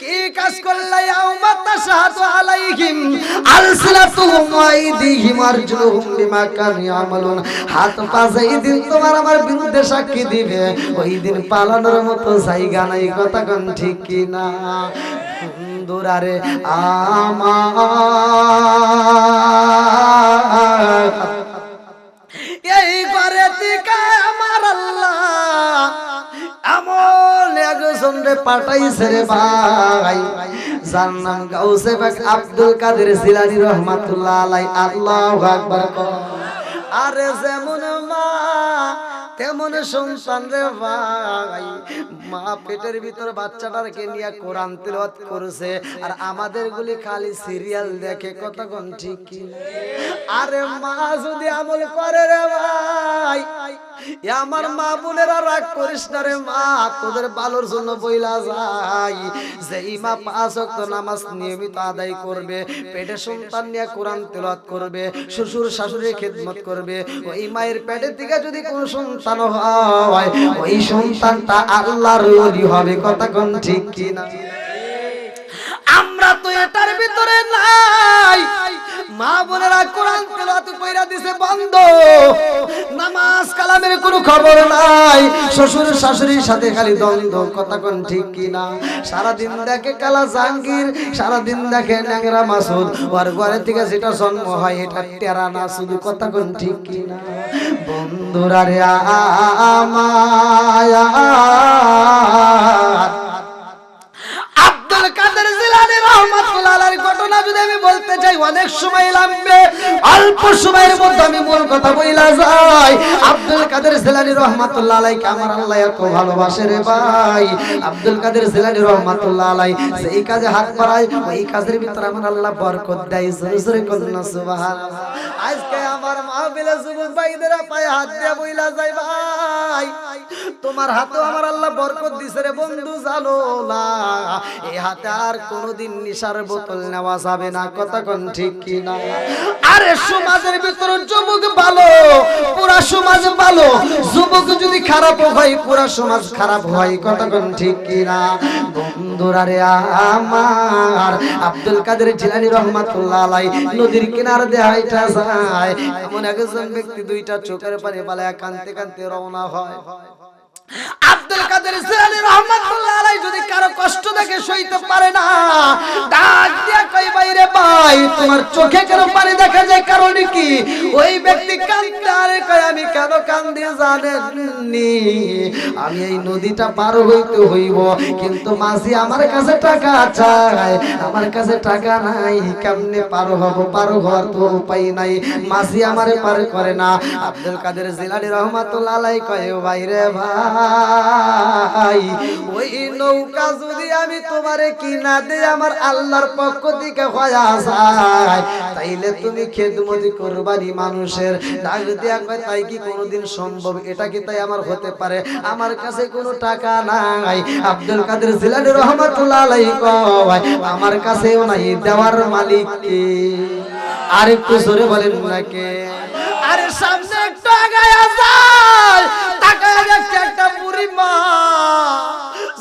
কি কাজ করলে ইয়াউমা তাশহাদু আলাইহিম আলসিনাতুহুম ওয়া আইদিহিম আরজুলুহুম বিমা কানু ইয়ামালুন। হাত পা যেই দিন তোমার আমার বিরুদ্ধে সাক্ষী দিবে, ওই দিন পালানোর মতো জায়গা নাই। কথা কোন ঠিক কি না? বন্ধুরারে আমার এই ঘরে থেকে আমার আল্লাহ এমন একজন রে পাঠাইছে রে ভাই, যার নাম গাউসে পাক আব্দুল কাদের জিলানী রহমাতুল্লাহ আলাইহি। আল্লাহু আকবার। আরে যেমন মা তেমন সন্তান রে ভাই। মা পেটের ভিতর বাচ্চাটাকে নিয়ে কোরআন তিলাওয়াত করেছে, আর আমাদের গুলি খালি সিরিয়াল দেখে। কথা কোন ঠিক কি? আরে মা যদি আমল করে রে ভাই, আমার মা বোনেরা রাগ করিস না রে মা, তোদের ভালোর জন্য বইলা যাই। যেই মা 5 ওয়াক্ত নামাজ নিয়মিত আদায় করবে, পেটে সন্তান নিয়ে কোরআন তেলাওয়াত করবে, শ্বশুর শাশুড়ির খেদমত করবে, ওই মায়ের পেটের থেকে যদি কোনো সন্তান হয়, ওই সন্তানটা আল্লাহর ওলি হবে। কথা কোন ঠিক কি না? আমরা তো এটার ভিতরে নাই। মা বোনেরা কোরআন তেলাওয়াত কইরা দিছে বন্ধ, নামাজ কালামের কোনো খবর নাই, শ্বশুর শাশুড়ির সাথে খালি দ্বন্দ্ব। কথা কোন ঠিক কি না? সারা দিন দেখে কালা জাহাঙ্গীর, সারা দিন দেখে ন্যাংরা মাসুদ, ওর ঘরে থেকে যেটা জন্ম হয় এটা টেরা না শুধু। কথা কোন ঠিক কি না? বন্ধুরা রে আমার আব্দুল কাদের জিলানী রহমাতুল্লাহ আলাইহির ঘটনা যদি আমি বলতে চাই অনেক সময় লাগবে, অল্প সময়ের মধ্যে আমি মূল কথা বইলা যাই। আব্দুল কাদের জিলানী রহমাতুল্লাহ আলাইহি আমার আল্লাহ এত ভালোবাসে রে ভাই। আব্দুল কাদের জিলানী রহমাতুল্লাহ আলাইহি সেই কাজে হাত বাড়ায়, ওই কাজের ভিতরে আমার আল্লাহ বরকত দেয়। জোরে জোরে কন্না সুবহানাল্লাহ। আজকে আমার মাহফিলে যুবক ভাইদেরা পায়ে হাত দিয়ে বইলা যায় ভাই, তোমার হাতে আমার আল্লাহ বরকত দিছে রে বন্ধু, জানো না এই হাতে আর কোনোদিন নিশার বোতল নেওয়া যাবে না। কথা কোন ঠিক কি না? আরে সমাজের ভিতর যুবক ভালো, পুরা সমাজ ভালো। যুবক যদি খারাপ হয়, পুরা সমাজ খারাপ হয়। কথা কোন ঠিক কি না? বন্ধুরা রে আমার আব্দুল কাদের জিলানী রহমাতুল্লাহ আলাইহি নদীর কিনারে দিয়ে হাইটা যায়, এমন একজন ব্যক্তি দুইটা চোখের পানি পালায়া কাঁদতে কাঁদতে রওনা হয়। আব্দুল কাদের জিলানী রহমাতুল্লাহ আলাইহি যদি কারো কষ্ট দেখে সইতে পারে না, ডাক দিয়া কই বাইরে ভাই তোমার চোখে কেন পানি দেখা যায়, কারণ কি? ওই ব্যক্তি কাঁদতে আরে কই আমি কেন কাঁদি জানেননি? আমি এই নদীটা পার হইতে হইব, কিন্তু মাঝি আমার কাছে টাকা চায়, আমার কাছে টাকা নাই, কেমনে পার হব? পার হওয়ার তো উপায় নাই, মাঝি আমারে পার করে না। আব্দুল কাদের জিলানী রহমাতুল্লাহ আলাইহি কয় বাইরে ভাই ওই নৌকা যদি আমি তোমারে কিনা দেই আমার আল্লাহর পক্ষ থেকে হয়া যায়, তাইলে তুমি খেদমতি করবানি মানুষের। ডাক দিয়া কয় তাই কি কোনোদিন সম্ভব? এটা কি তাই আমার হতে পারে? আমার কাছে কোনো টাকা নাই। আব্দুল কাদের জিলানী রহমাতুল্লাহ আলাইহি কয় আমার কাছেও নাই, দেওয়ার মালিক কে? আর একটু জোরে বলেন না কে? আরে সামনে একটু আগায়া যায়, তাকায় দেখছে একটা বুড়ি মা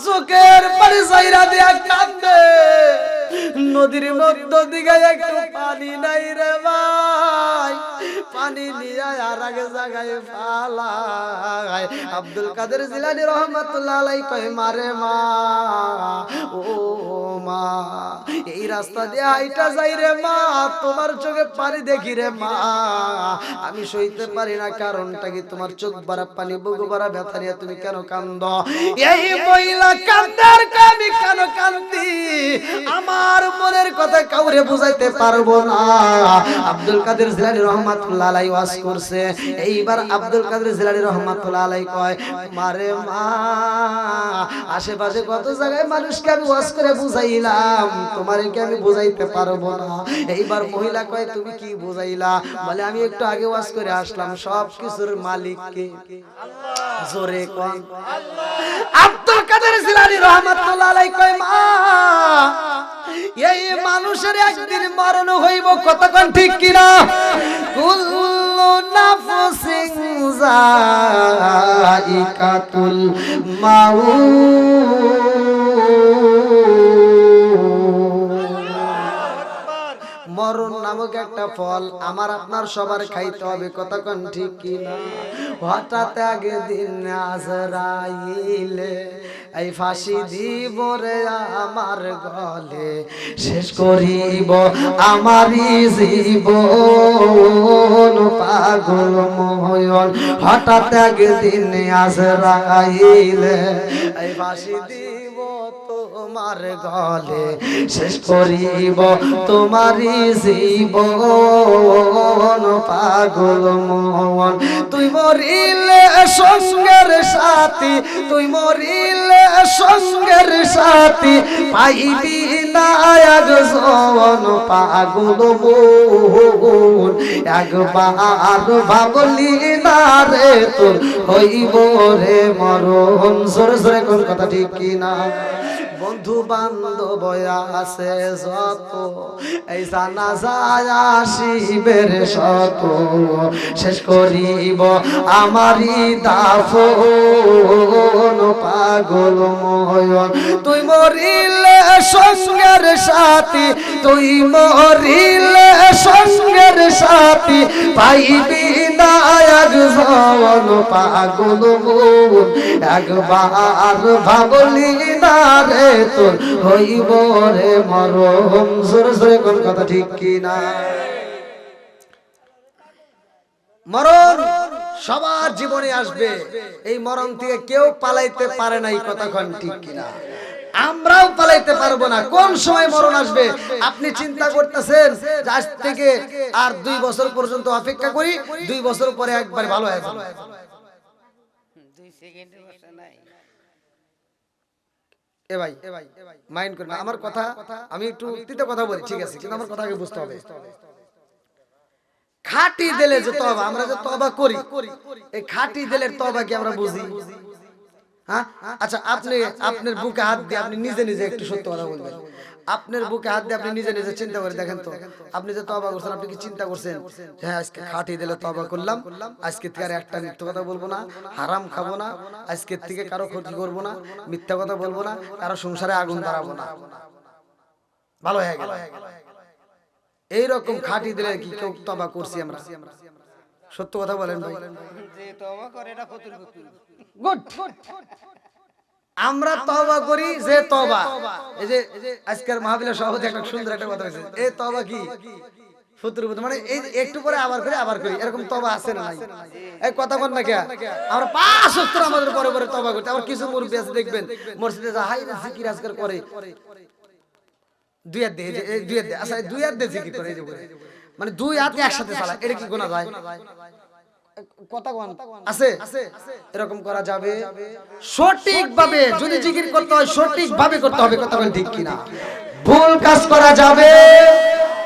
চোখের পানি চাইরা দিয়া কাঁদে। নদীর মধ্য দিকে একটু পানি নাই রে ভাই, পানি নিয়ে আর আগে জায়গায় ফালায়। আব্দুল কাদের জিলানী রহমাতুল্লাহ আলাইহি কয় মারে মা, ও মা এই রাস্তা দিয়ে হাইটা যাই রে মা, তোমার চোখে পানি দেখি রে মা, আমি সইতে পারি না। কারণটা কি? তোমার চোখ ভরা পানি, বুক ভরা ব্যথা নিয়ে তুমি কেন কান্দো? এই মহিলা কান্দার আমি কেন কান্দি আমার মনের কথা কাউরে বুঝাইতে পারবো না। আব্দুল কাদের জিলানী রহমাতুল্লাহ আলাইহি ওয়াজ করছে। এইবার আব্দুল কাদের জিলানী রহমাতুল্লাহ আলাইহি কয় মারে মা আশেপাশে কত জায়গায় মানুষকে আমি ওয়াজ করে বুঝাইলাম, তোমারে কি আমি বুঝাইতে পারবো না? এইবার মহিলা কয় তুমি কি বুঝাইলা? বলে আমি একটু আগে ওয়াজ করে আসলাম, সব কিছুর মালিক কে? আল্লাহ। জোরে কোন আল্লাহ। আব্দুল কাদের জিলানী রহমাতুল্লাহ আলাইহি কয় মা এই মানুষের একদিন মরণ হইব, কতক্ষণ ঠিক কিনা? কুল্লু নাফসিন যায়িকাতুল মাউত, মরণ নামক একটা ফল আমার আপনার সবার খাইতে হবে, কতক্ষণ ঠিক কিনা? হঠাৎ আগে দিন আজরাইলে এই ফাঁসি দিব রে আমার গলে, শেষ করিব আমারই জীবন পাগল ময়ন। হঠাৎ একদিন আজরাইলে এই ফাঁসি দিব তোমার গলে, শেষ করিব তোমারই জীবন পাগল ময়ন। তুই মরিলে সঙ্গের সাথী, তুই মরিলে সঙ্গের সাথী, পাইবি না একজন পাগল মন। একবার ভাবলি না রে তোর হইব রে মরণ। জোরে জোরে কোন কথা ঠিক কিনা? বন্ধু বান্ধব আছে যত, এই জানাজায় আসিবের শত, শেষ করিব আমারই দাফন পাগল ময়ন। তুই মরিলে সঙ্গের সাথী, তুই মরিলে সঙ্গের সাথী, পাইবি না একজন পাগল মন। একবার ভাবলি না রে তোর হইব রে মরণ। জোরে জোরে কোন কথা ঠিক কিনা? মরণ সবার জীবনে আসবে, এই মরণ থেকে কেউ পালাইতে পারে না, এই কথাক্ষণ ঠিক কিনা? আমরাও পালাইতে পারবো না। কোন সময় মরণ আসবে আপনি চিন্তা করতেছেন আজ থেকে আর 2 বছর পর্যন্ত অপেক্ষা করি, 2 বছর পরে একবার ভালো হয়ে যাবে। 2 সেকেন্ডের বসা নাই। এ ভাই মাইন্ড করবেন না আমার কথা, আমি একটু উক্তিতে কথা বলি, ঠিক আছে, কিন্তু আমার কথা আগে বুঝতে হবে। খাঁটি দিলে যে তওবা, আমরা যে তওবা করি, এই খাঁটি দিলের তওবা কি আমরা বুঝি? হ্যাঁ, আচ্ছা আপনি আপনার বুকে হাত দিয়ে আপনি নিজে নিজে একটু সত্য কথা বলবেন। আপনার বুকে হাত দিয়ে আপনি নিজে নিজে চিন্তা করে দেখেন তো, আপনি যে তওবা করছেন আপনি কি চিন্তা করছেন হ্যাঁ আজকে খাঁটি দিলে তওবা করলাম, আজকে থেকে আর একটা মিথ্যা কথা বলবো না, হারাম খাবো না, আজকে থেকে কারো ক্ষতি করবো না, মিথ্যা কথা বলবো না, কারো সংসারে আগুন ধরাবো না, ভালো হয়ে গেল। এইরকম খাঁটি দিলে কি কেউ তওবা করছি আমরা? সত্য কথা বলেন ভাই। যে তওবা করে এটা ফতুর ফতুর। গুড। আমরা তওবা করি যে তওবা, এই যে আজকের মাহফিলের সভাপতি একটা সুন্দর একটা কথা বলেছে, এই তওবা কি ফতুর ফতুর, মানে এই একটু পরে আবার করি, এরকম তওবা আছে না নাই? এই কথা বল না কে? আমরা 5 ওয়াক্ত আমাদের পরে পরে তওবা করতে, আবার কিছু মুরব্বি আছে দেখবেন মসজিদে যা হাই জিকির আজকাল করে, 2 হাত দিয়ে, এই 2 হাত দিয়ে, আচ্ছা 2 হাত দিয়ে জিকির করে, এই যে মানে 2 হাতে একসাথে চালায়, এটা কি গোনা যায়? কথা আছে? এরকম করা যাবে? সঠিকভাবে যদি জিকির করতে হয় সঠিকভাবে করতে হবে, কথা বলেন ঠিক কিনা? ভুল কাজ করা যাবে?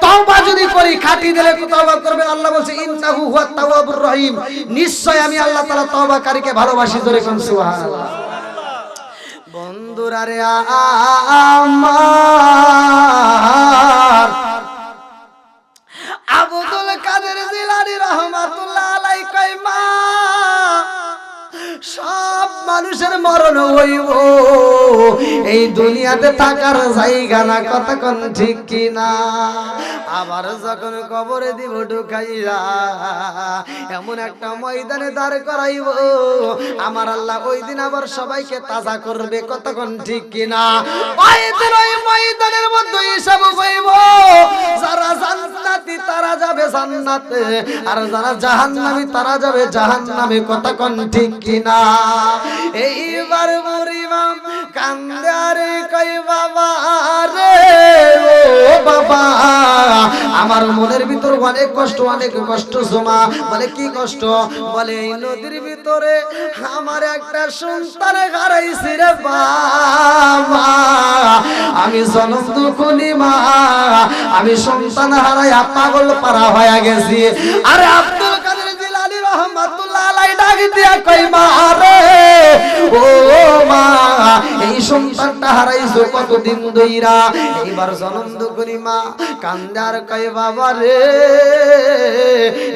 তওবা যদি করি খাঁটি দিলে তওবা করবেন, আল্লাহ বলছে ইন্নাহু হুয়াত তাওয়াবুর রহিম, নিশ্চয় আমি আল্লাহ তাআলা তওবাকারীকে ভালোবাসি। জোরে কোন সুবহানাল্লাহ। বন্ধুরা রে আমার আব্দুল কাদের জিলানী রহমাতুল্লাহ আলাইহি কয় মা সব মানুষের মরণ হইব, এই দুনিয়াতে থাকার জায়গা না, কতক্ষণ ঠিক কিনা? আবার যখন কবরে দিব ঢুকাইয়া এমন একটা ময়দানে দাঁড় করাইব, আমার আল্লাহ ওই দিন আবার সবাইকে তাজা করবে, কতক্ষণ ঠিক কিনা? ওই দিন ওই ময়দানের মধ্যে হিসাব হইব, যারা জান্নাতি তারা যাবে জান্নাতে, আর যারা জাহান্নামী তারা যাবে জাহান্নামে, কতক্ষণ ঠিক কিনা? এইবার বুড়িমা কান্দে আরে কই বাবা রে ও বাবা আমার মনের ভিতর অনেক কষ্ট জমা। বলে কি কষ্ট? বলে এই নদীর ভিতরে আমার একটা সন্তান হারাইছি রে বাবা, আমি জনম দুঃখী মা, আমি সন্তান হারাইয়া পাগল পারা হয়ে গেছি। আরে আব্দুল কাদের জিলানী রহমাতুল্লাহ আলাইহি ডাক দিয়া কই মা রে ও মা এই সন্তানটা হারাইছো কতদিন ধইরা? এইবার জনম দুঃখী মা কান্দার কই বাবা রে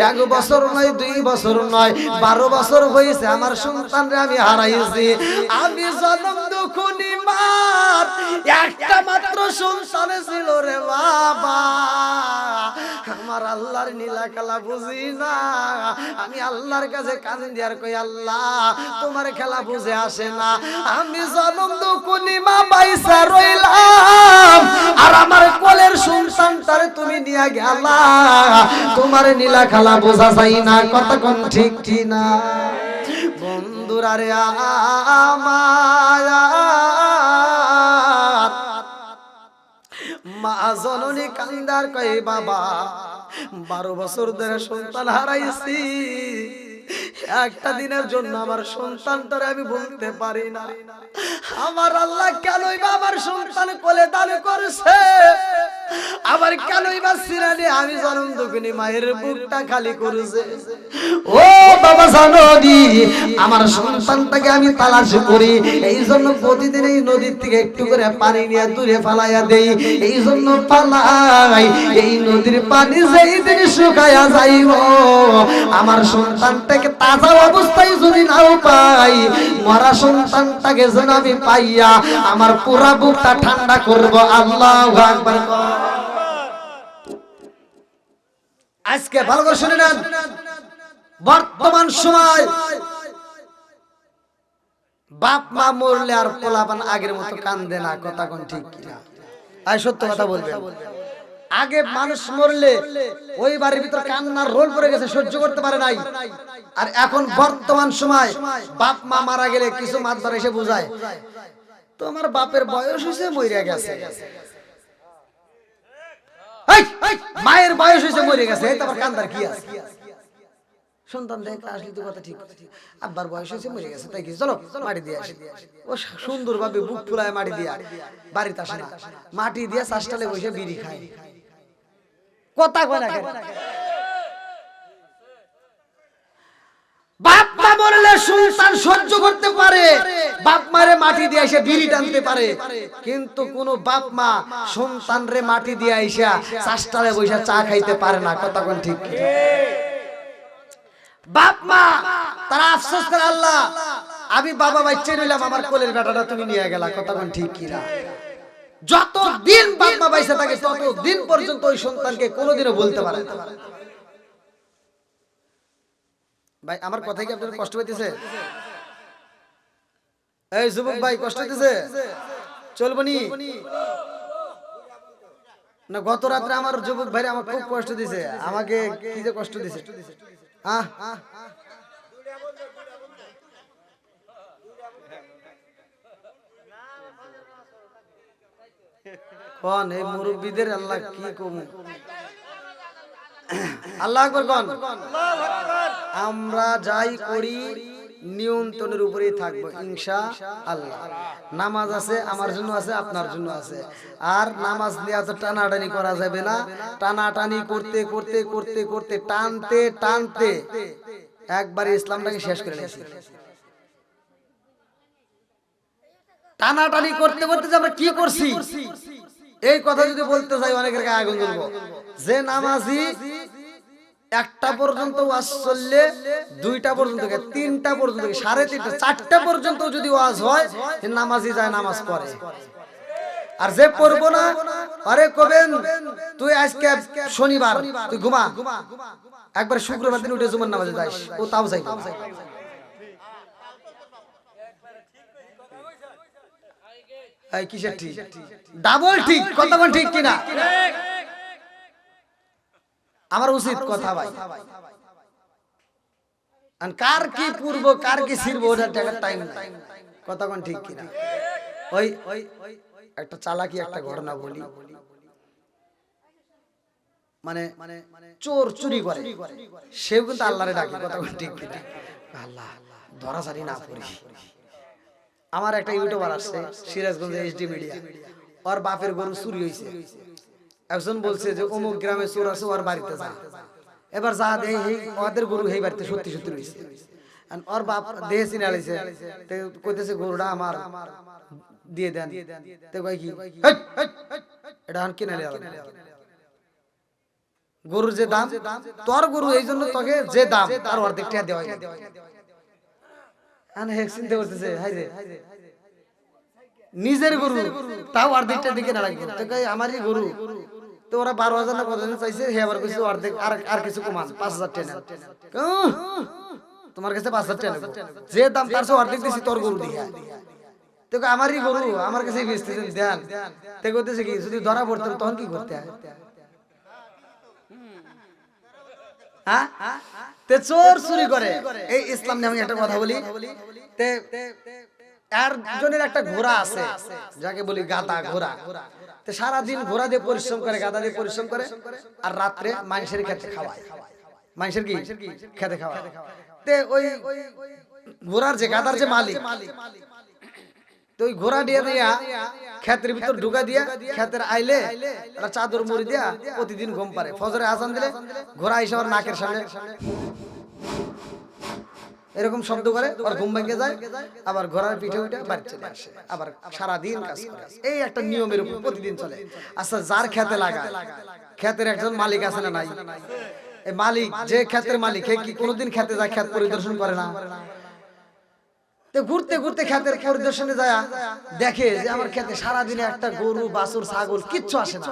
1 বছর নয় 2 বছর নয় 12 বছর হয়েছে আমার সন্তানরে আমি হারাইছি। আমি জনম দুঃখী মার একটা মাত্র সন্তান ছিল রে বাবা, আমার আল্লাহর নীলা খেলা বুঝি না। আমি আল্লাহর কাছে কান্দি আর কই আল্লাহ তোমার খেলা বুঝে আসে না। আমি জনম দুঃখী মা বাইসা রইলাম আর আমার কোলের সন্তানটারে তুমি নিয়ে গেলা, তোমার নীলা খেলা বোঝা যায় না। কথা কোন ঠিক কি না? বন্ধুরা রে আমার মা জননী কান্দার কই বাবা 12 বছর ধরে সন্তান হারাইছি, একটা দিনের জন্য আমার সন্তানটারে আমি বলতে পারি না। আমার আল্লাহ কেনই বা আমার সন্তান কোলে দান করছে, আবার কেনই বা সিরানি আমি জনম দুঃখিনী মায়ের বুকটা খালি করেছে। ও বাবা জানোনি আমার সন্তানটাকে আমি তালাশ করি, এই জন্য প্রতিদিন এই নদীর থেকে একটু করে পানি নিয়ে দূরে ফালাইয়া দেই, এই জন্য ফালাই। এই নদীর পানি যেই দিন শুকায়া যাইব আমার সন্তানটাকে তাজা অবস্থায় যদি নাও পাই, মরা সন্তানটাকে যেন আমি পাইয়া আমার পুরা বুকটা ঠান্ডা করব। আল্লাহু আকবার। আজকে ভালো করে শুনে নেন, বর্তমান সময় বাপ মা মরলে আর পোলাপান আগের মতো কান্দে না। কথা কোন ঠিক কিনা? আর সত্য কথা বলবেন, আগে মানুষ মরলে ওই বাড়ির ভিতর কান্নার রোল পড়ে গেছে, সহ্য করতে পারে নাই। আর এখন বর্তমান সময় বাপ মা মারা গেলে কিছু মাতবার এসে বুঝায় তোমার বাপের বয়স হয়েছে মরে গেছে, মায়ের বয়স হয়েছে মরে গেছে, তারপর কান্দার কি আছে? সন্তান দেখে আসলে তো কথা ঠিক, আব্বার বয়স হয়েছে মরে গেছে তাই কি চলো মাটি দিয়ে আসি। ও সুন্দর ভাবে বুক ফুলায় মাটি দিয়া বাড়িতে আসে না, মাটি দিয়ে চাষটালে বসে বিড়ি খায়। কথা কয় না কেন? বাপ মা মরলে সন্তান সহ্য করতে পারে, বাপ মারে মাটি দিয়ে এসে বিড়ি টানতে পারে, কিন্তু কোন বাপ মা সন্তান রে মাটি দিয়ে এসে চাষটালে বসে চা খাইতে পারে না। কথা কোন ঠিক? বাপ মা তারা আফসোস করে আল্লাহ আমি বাবা বাচ্চা নিলাম, আমার কোলের বেটাটা তুমি নিয়ে গেলা। কথা কোন ঠিক কিনা? যতদিন বাপ মা বাইসা থাকে ততদিন পর্যন্ত ওই সন্তানকে কোনোদিনও বলতে পারে না। ভাই আমার কথা কি আপনাদের কষ্ট হইতেছে? এই যুবক ভাই কষ্ট হইতেছে? চলবো নি না? গত রাত্রে আমার যুবক ভাই আমার খুব কষ্ট দিছে, আমাকে কি যে কষ্ট দিছে। কোন এই মুরব্বীদের আল্লাহ কি কম। আল্লাহ আকবার কোন। আমরা যাই করি নিয়ন্ত্রণের উপরেই থাকবো ইনশাআল্লাহ। নামাজ আছে আমার জন্য আছে, আপনার জন্য আছে। আর নামাজ নিয়ে তো টানাটানি করা যাবে না। টানাটানি করতে করতে করতে করতে টানতে টানতে একবার ইসলামটাকে শেষ করে নিয়েছি। টানাটানি করতে করতে যে আমরা কি করছি এই কথা যদি বলতে যাই অনেকের গায়ে আগুন জ্বলবো। যে নামাজি 1টা পর্যন্ত ওয়াজ চললে 2টা পর্যন্ত 3টা পর্যন্ত 3:30 4টা পর্যন্ত যদি ওয়াজ হয় নামাজি যায় নামাজ পড়ে। আর যে পড়বো না আরে কবেন তুই আজকে শনিবার তুই ঘুমা, একবার শুক্রবার দিন উঠে জুমার নামাজে যাস, ও তাও যাই। এই কিসের ঠিক? ডাবল ঠিক। কথা কোন ঠিক কিনা? আমার উচিত কথা ভাই। আর কার কি পূর্ব কার কি ছিড়বো ওটা দেখার টাইম নাই, কথা কোন ঠিক কিনা? ওই একটা চালাকি একটা ঘটনা বলি, মানে চোর চুরি করে সেও কিন্তু আল্লাহরে ডাকে, কথা কোন ঠিক কিনা? আল্লাহ ধরাছাড়ি না করি। আমার একটা ইউটিউবার আসছে সিরাজগঞ্জ এইচডি মিডিয়া, ওর বাপের গরু চুরি হয়েছে। একজন বলছে যে অমুক গ্রামে চোর আছে, ওর বাড়িতে যা। এবার যা দেয় ওদের গরু এই বাড়িতে সত্যি সত্যি রয়েছে। ওর বাপ দেহে চিনে আলাইছে, কইতেছে গরুটা আমার দিয়ে দেন। তো কই কি এটা আন কিনে নিয়ে গরুর যে দাম, তোর গরু এই জন্য তোকে যে দাম তার অর্ধেকটা দেওয়া হয়। চিন্তা করতেছে হাই রে নিজের গরু তাও অর্ধেকটা দিকে না লাগবে, তো কই আমারই গরু। তো ওরা 12,000 না কতদিন চাইছে, হে আবার কইছে অর্ধেক আর কিছু কমান 5,000 টাকা। তোমার কাছে 5,000 টাকা যে দাম তার চেয়ে অর্ধেক দিছি তোর গরু দিয়া। তো কই আমারই গরু আমার কাছেই বেচতেছেন দেন। তো কইতেছে কি যদি ধরা পড়তেন তখন কি করতে? হ্যাঁ তে চোর চুরি করে। এই ইসলাম নিয়ে আমি একটা কথা বলি, তে একজনের একটা ঘোড়া আছে যাকে বলি গাদা ঘোড়া। তে সারা দিন ঘোড়া দিয়ে পরিশ্রম করে, গাদা দিয়ে পরিশ্রম করে, আর রাত্রে মানুষের খেতে খাওয়ায়। মানুষের কি খেতে খাওয়ায়। তে ওই ঘোড়ার যে গাদার যে মালিক, তো ওই ঘোড়া দিয়ে দিয়া ক্ষেতের ভিতর ঢুকা দিয়া ক্ষেতের আইলে চাদর মুড়ি দিয়া প্রতিদিন ঘুম পারে। ফজরে আজান দিলে ঘোড়া এসে ওর নাকের সামনে এরকম শব্দ করে, ওর ঘুম ভেঙে যায়, আবার ঘোড়ার পিঠে উঠে বাড়ি চলে আসে, আবার সারাদিন কাজ করে। এই একটা নিয়মের উপর প্রতিদিন চলে। আচ্ছা যার খেতে লাগায়, ক্ষেতের একজন মালিক আছে না নাই? এই মালিক যে ক্ষেতের মালিক, হে কি কোনোদিন খেতে যায় ক্ষেত পরিদর্শন করে না? তো ঘুরতে ঘুরতে ক্ষেতের পরিদর্শনে যায় দেখে যে আমার ক্ষেতে সারাদিনে একটা গরু বাছুর ছাগল কিচ্ছু আসে না,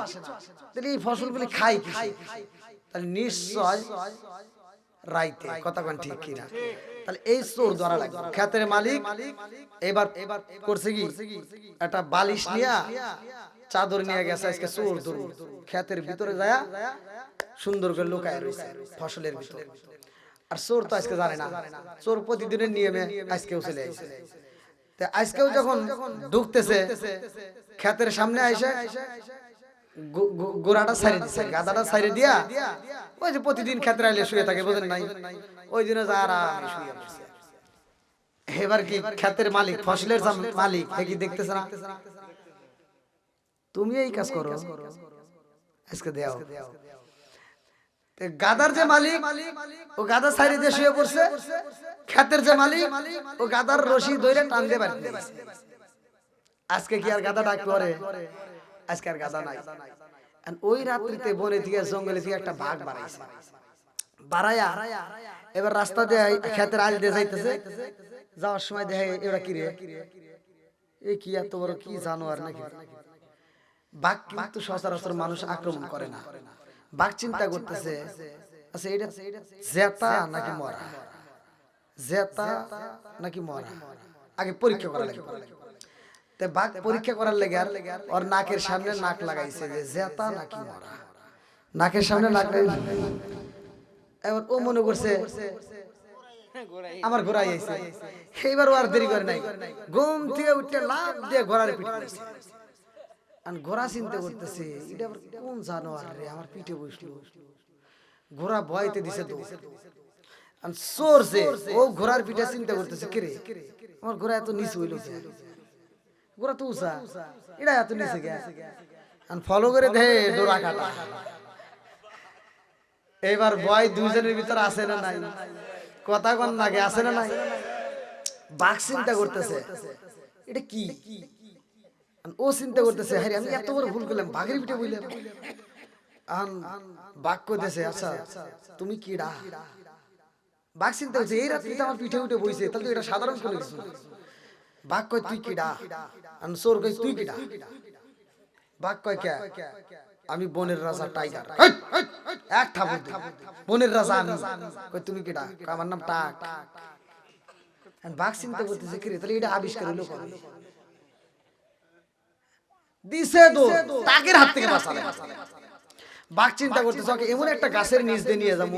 তাহলে এই ফসলগুলি খাই কি? তাহলে নিশ্চয় রাইতে, কথা কোন ঠিক কিনা? তাহলে এই চোর ধরা লাগবে। ক্ষেতের মালিক এবার করছে কি, একটা বালিশ নিয়ে চাদর নিয়ে গেছে, আজকে চোর ধরু ক্ষেতের ভিতরে যায় সুন্দর করে লুকায় রয়েছে ফসলের ভিতরে। আর চোর তো আজকে জানে না, চোর প্রতিদিনের নিয়মে আজকেও চলে আসছে। তো আজকেও যখন ঢুকতেছে ক্ষেতের সামনে আইসে গোড়াটা ছাইরে দিচ্ছে, গাদাটা ছাইরে দিয়া ওই যে প্রতিদিন ক্ষেত্রে আইলে শুয়ে থাকে, বোঝেন নাই? ওই দিনে যারা শুয়ে পড়ছে। এবার কি ক্ষেতের মালিক, ফসলের মালিক, কি দেখতেছে না তুমি এই কাজ করো, আজকে দেও। গাদার যে মালিক ও গাদা ছাইরে দিয়ে শুয়ে পড়ছে, ক্ষেতের যে মালিক ও গাদার রশি ধরে টান দিয়ে বাড়ি দিয়েছে। আজকে কি আর গাদা ডাক করে? আজকে আর গাদা নাই। ওই রাত্রিতে বনে থেকে জঙ্গলে থেকে একটা বাঘ বাড়াইছে, বাড়াইয়া এবার রাস্তা দিয়ে ক্ষেতের আল দিয়ে যাইতেছে, যাওয়ার সময় দেখে এরা কি রে, এ কি এত বড় কি জানোয়ার নাকি? বাঘ কিন্তু সচরাচর মানুষ আক্রমণ করে না। বাঘ চিন্তা করতেছে, আচ্ছা এটা জেতা নাকি মরা, জেতা নাকি মরা, আগে পরীক্ষা করা লাগবে। বাঘ পরীক্ষা করার লেগে ওর নাকের সামনে নাক লাগাইছে যে জেতা নাকি মরা, নাকের সামনে নাক লাগাইছে। এবার ও মনে করছে আমার ঘোড়াই আইছে। এইবার ও আর দেরি করে নাই, ঘুম থেকে উঠে লাফ দিয়ে ঘোড়ার পিঠে বসছে। আর ঘোড়া চিন্তা করতেছে এটা আবার কোন জানোয়ার রে আমার পিঠে বসলো। ঘোড়া ভয়তে দিছে তো আর চোর যে ও ঘোড়ার পিঠে চিন্তা করতেছে কে রে আমার ঘোড়া এত নিচু হইলো, ঘোড়া তো উঁচা, এটা এত নিচে গে ফলো করে দে ডোরা কাটা। এবার ভয় দুইজনের ভিতর আছে না নাই, কথা কন লাগে আছে না নাই? বাঘ চিন্তা করতেছে এটা কি, ও চিন্তা করতেছে হ্যাঁ আমি এত বড় ভুল করলাম, বাঘের পিঠে বললাম। বাঘ কইতেছে আচ্ছা তুমি কিডা? বাঘ চিন্তা করছে এই রাত্রিতে আমার পিঠে উঠে বইছে, তাহলে তো এটা সাধারণ কোনো কিছু না। বাঘ কয় তুই কিডা? চোর কয় তুই কিডা? বাঘ কয় কে? আমি বনের রাজা টাইগার। এক থাপড় বনের রাজা আমি। কয় তুমি কিডা? আমার নাম টাক। বাঘ চিন্তা করতেছে কি রে তাহলে এটা আবিষ্কার হলো কবে? দিছে তো টাকের হাত থেকে বাঁচালে। বাঘ চিন্তা করতেছে ওকে এমন একটা গাছের নিচ দিয়ে নিয়ে যাবো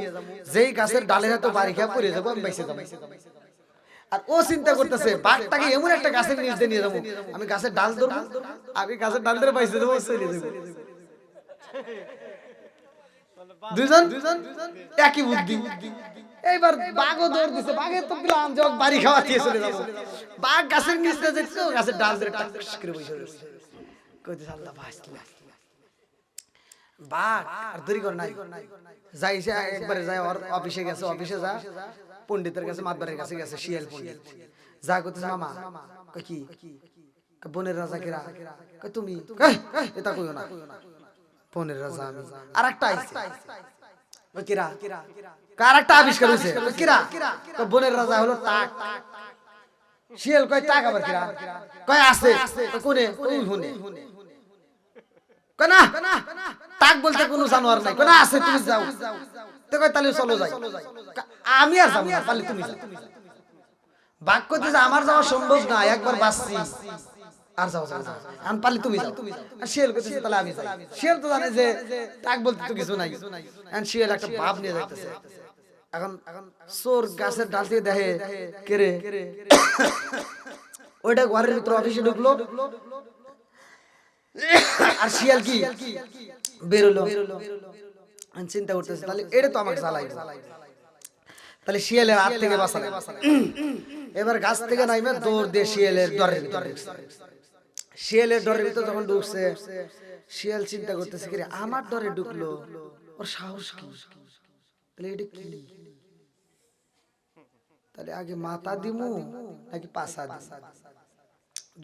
যেই গাছের ডালে হয়তো বাড়ি খেয়ে পড়ে যাবো, আমি বেঁচে যাবো। আর ও চিন্তা করতেছে বাঘটাকে এমন একটা গাছের নিচ দিয়ে নিয়ে যাবো, আমি গাছের ডাল ধরবো, আমি গাছের ডাল ধরে বেঁচে যাবো, চলে যাবো। দুইজন একই বুদ্ধি। এইবার বাঘও দৌড় দিছে, বাঘের তো প্ল্যান যে বাড়ি খাওয়া দিয়ে চলে যাবো। বাঘ গাছের নিচ দিয়ে যাচ্ছে, গাছের ডাল ধরে টাক করে বসে রয়েছে। কইতে আল্লাহ বাঁচলা। বাঘ আর দেরি করে নাই, যাইছে একবারে যায় ওর অফিসে গেছে, অফিসে যা পণ্ডিতের কাছে মাতবারের কাছে গেছে, শিয়াল পণ্ডিত যা করতেছে মামা কই কি বনের রাজা কিরা, কই তুমি এটা কইও না, বনের রাজা আমি। আর একটা আইছে কই কিরা, কার একটা আবিষ্কার হইছে, কই কিরা, কই বনের রাজা হলো টাক। শিয়াল কই টাক আবার কিরা, কই আছে, কই কোনে, কই হুনে, কই না টাক বলতে কোনো জানোয়ার নাই, কই না আছে, তুমি যাও। তো কই তাহলে চলো যাই, আমি আর যাব না, তাহলে তুমি যাও। বাঘ কইতেছে আমার যাওয়া সম্ভব না, একবার বাঁচছি আর যাও যাও, আমি পারলে তুমি যাও। আর শিয়াল কইতেছে তাহলে আমি যাই। শিয়াল তো জানে যে টাক বলতে তো কিছু নাই, আর শিয়াল একটা ভাব নিয়ে যাইতেছে। এখন চোর গাছের ডাল থেকে দেখে কে রে, ওইটা ঘরের ভিতরে অফিসে ঢুকলো, আর শিয়াল কি বেরোলো। চিন্তা করতেছে তাহলে এটা তো আমাকে জ্বালাই, তাহলে শিয়ালের হাত থেকে বাঁচালে। এবার গাছ থেকে নাইমে দৌড় দিয়ে শিয়ালের ডরের ভিতরে ঢুকছে। শিয়ালের ডরের ভিতরে যখন ঢুকছে, শিয়াল চিন্তা করতেছে কি রে আমার ডরে ঢুকলো, ওর সাহস কি, তাহলে এটা কি, তাহলে আগে মাথা দিমু নাকি পাছা দিই,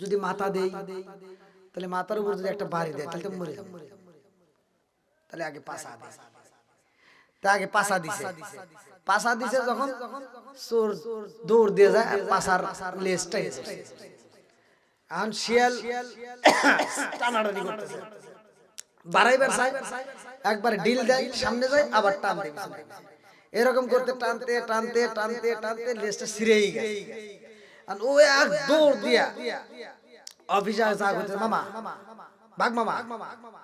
যদি মাথা দেই তাহলে মাথার উপর যদি একটা বাড়ি দেয় তাহলে তো মরে যাবে, তাহলে আগে পাছা দেয়। তা আগে পাছা দিছে, পাছা দিছে যখন চোর দৌড় দিয়ে যায় পাছার লেজটা গেছে। এখন শিয়াল টানাটানি করতেছে, বাড়াইবার চাই, একবার ডিল দেয় সামনে যায়, আবার টান দেয় পিছনে, এরকম করতে টানতে টানতে টানতে টানতে লেজটা ছিঁড়েই গেছে। আর ও এক দৌড় দিয়া অফিসে যা করতে, মামা বাঘ মামা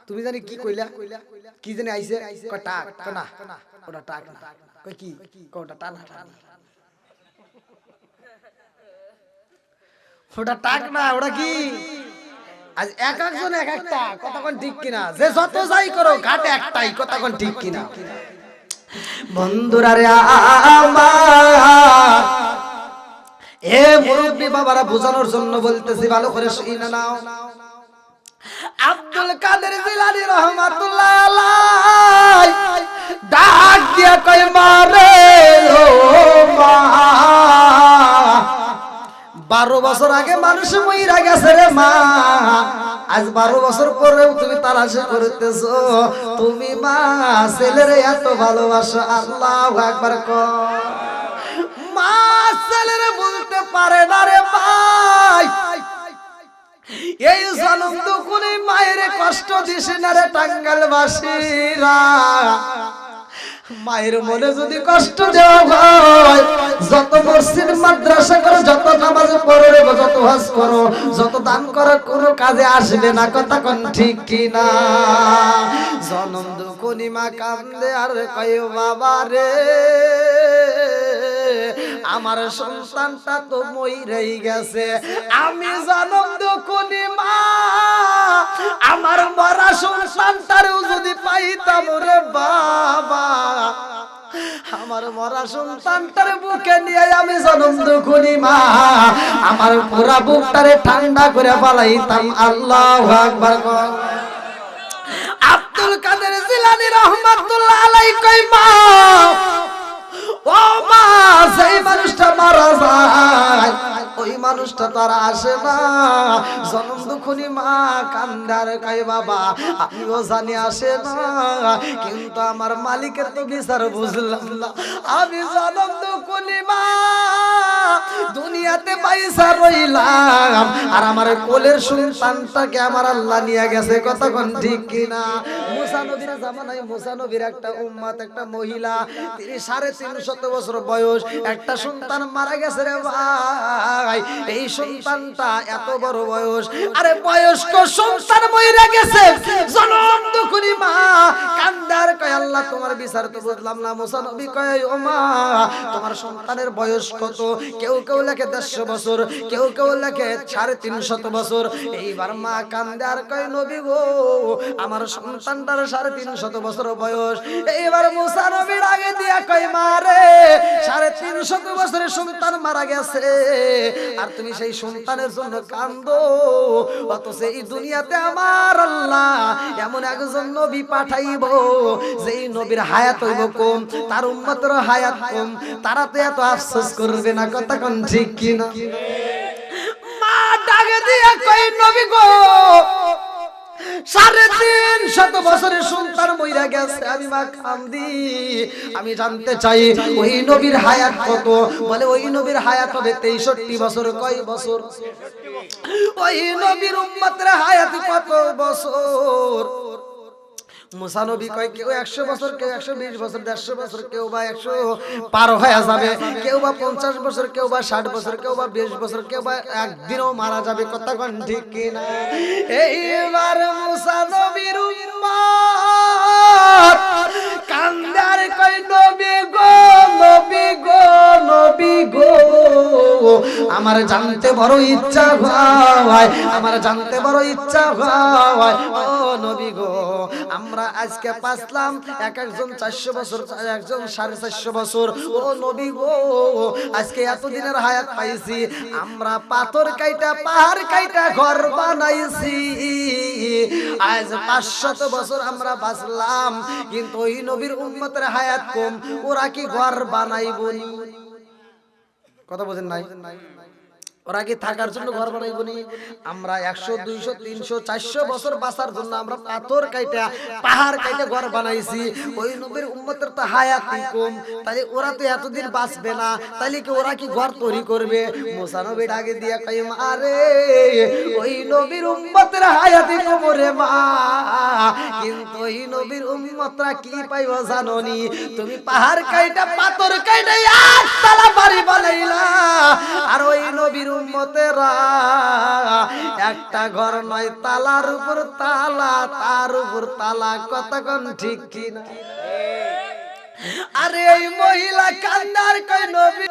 তুমি জানি কি কইলা, কি জানি আইছে, কয় টাক, কয় না ওটা টাক না, কয় কি, কয় ওটা টানা টানি, ওটা টাক না, ওটা কি। আজ এক একজন এক একটা কথা কোন ঠিক কিনা, যে যত যাই করো ঘাটে একটাই কথা কোন ঠিক কিনা। বন্ধুরা রে আমার, এ মুরব্বি বাবারা বোঝানোর জন্য বলতেছি, ভালো করে শুনে নাও। আব্দুল কাদের জিলানী রহমাতুল্লাহ আলাইহি ডাক দিয়া কয় মারে ও মা, 12 বছর আগে মানুষ মইরা গেছে রে মা, আজ 12 বছর পরেও তুমি তালাশ করতেছো, তুমি মা ছেলেরে এত ভালোবাসো, আল্লাহু আকবার কর। মা ছেলেরে বলতে পারে না রে ভাই, এই জনম দুকুনি মায়ের কষ্ট দিস না রে টাঙ্গাইলবাসীরা। মায়ের মনে যদি কষ্ট দেওয়া হয়, যত মসজিদ মাদ্রাসা করো, যত নামাজ পড়ো, যত হজ করো, যত দান করো, কোনো কাজে আসবে না, কথা কোন ঠিক কিনা। জনম দুকুনি মা কান্দে আর কয় বাবা রে, আমার সন্তানটা তো মইরাই গেছে, আমি জনম দুকুনি মা আমার মরা সন্তানটারও যদি পাইতাম রে বাবা, আমার মরা সন্তানটার বুকে নিয়ে আমি জনম দুকুনি মা আমার পুরা বুকটারে ঠান্ডা করে পালাইতাম, আল্লাহু আকবার। আব্দুল কাদের জিলানী রহমাতুল্লাহ আলাইহি কই মা, ও মা সেই মানুষটা মারা যায়, ওই মানুষটা তো আর আসে না। জনম দুখুনি মা কান্দার কয় বাবা আমিও জানি আসে না, কিন্তু আমার মালিকের তো বিচার বুঝলাম না। আমি জনম দুখুনি মা দুনিয়াতে পয়সা রইলাম, আর আমার কোলের সন্তানটাকে আমার আল্লাহ নিয়ে গেছে, কতক্ষণ ঠিক কিনা। মুসা নবীর জামানায় মুসা নবীর একটা উম্মত একটা মহিলা তিনি 350 বছর বয়স একটা সন্তান মারা গেছে রে ভাই এই সন্তানটা এত বড় বয়স আরে বয়স্ক সন্তান মইরা গেছে জনম দুখুনি মা কান্দার কয় আল্লাহ তোমার বিচার তো বুঝলাম না মুসা নবী কয় ও মা তোমার সন্তানের বয়স কত কেউ কেউ লেখে 150 বছর কেউ কেউ লেখে 350 বছর এইবার মা কান্দার কয় নবী গো আমার সন্তানটার 350 বছর বয়স এইবার মুসা নবীর আগে দিয়া কয় মা রে 350 বছরের সন্তান মারা গেছে আর তুমি সেই সন্তানের জন্য কান্দো অথচ এই দুনিয়াতে আমার আল্লাহ এমন একজন নবী পাঠাইবো যেই নবীর হায়াত হইব কম তার উম্মতের হায়াত কম তারা তো এত আফসোস করবে না কথা কোন ঠিক কি না মা ডাকে দিয়া কয় নবী গো 350 বছরের সন্তান মইরা গেছে আমি মা কান্দি আমি জানতে চাই ওই নবীর হায়াত কত বলে ওই নবীর হায়াত হবে 63 বছর কয় বছর ওই নবীর উম্মতের হায়াত কত বছর মুসা নবী কয় কেউ 100 বছর কেউ 120 বছর 150 বছর কেউ বা 100 পার হয়ে যাবে কেউ বা 50 বছর কেউ বা 60 বছর কেউ বা 20 বছর কেউ বা একদিনও মারা যাবে কথা কোন ঠিক কি না এইবার মুসা নবীর উম্মত কান্দার কয় নবী গো নবী গো নবী গো আমার জানতে বড় ইচ্ছা হয় আমার জানতে বড় ইচ্ছা হয় ও নবী গো আমরা আজকে পাসলাম একজন 400 বছর একজন 450 বছর ও নবী গো আজকে এত দিনের হায়াত পাইছি আমরা পাথর কাইটা পাহাড় কাইটা ঘর বানাইছি আজ 500 বছর আমরা বাঁচলাম কিন্তু ওই নবীর উম্মতের হায়াত কম ওরা কি ঘর বানাইবনি কথা বোঝেন নাই ওরা কি থাকার জন্য ঘর বানাইবনি আমরা 100 200 300 400 বছর বাঁচার জন্য আমরা পাথর কাইটা পাহাড় কাইটা ঘর বানাইছি ওই নবীর উম্মতের তো হায়াত কম তাই ওরা তো এতদিন বাঁচবে না তাইলে কি ওরা কি ঘর তৈরি করবে মুসা নবী ডাকে দিয়া কই মারে ওই নবীর উম্মতের হায়াত কম রে মা কিন্তু ওই নবীর উম্মতরা কি পাইবো জানোনি তুমি পাহাড় কাইটা পাথর কাইটা একতলা বাড়ি বানাইলা আর ওই নবীর উম্মতেরা একটা ঘর নয় তালার উপর তালা তার উপর তালা কথা কোন ঠিক কি না আরে এই মহিলা কান্দার কই নবী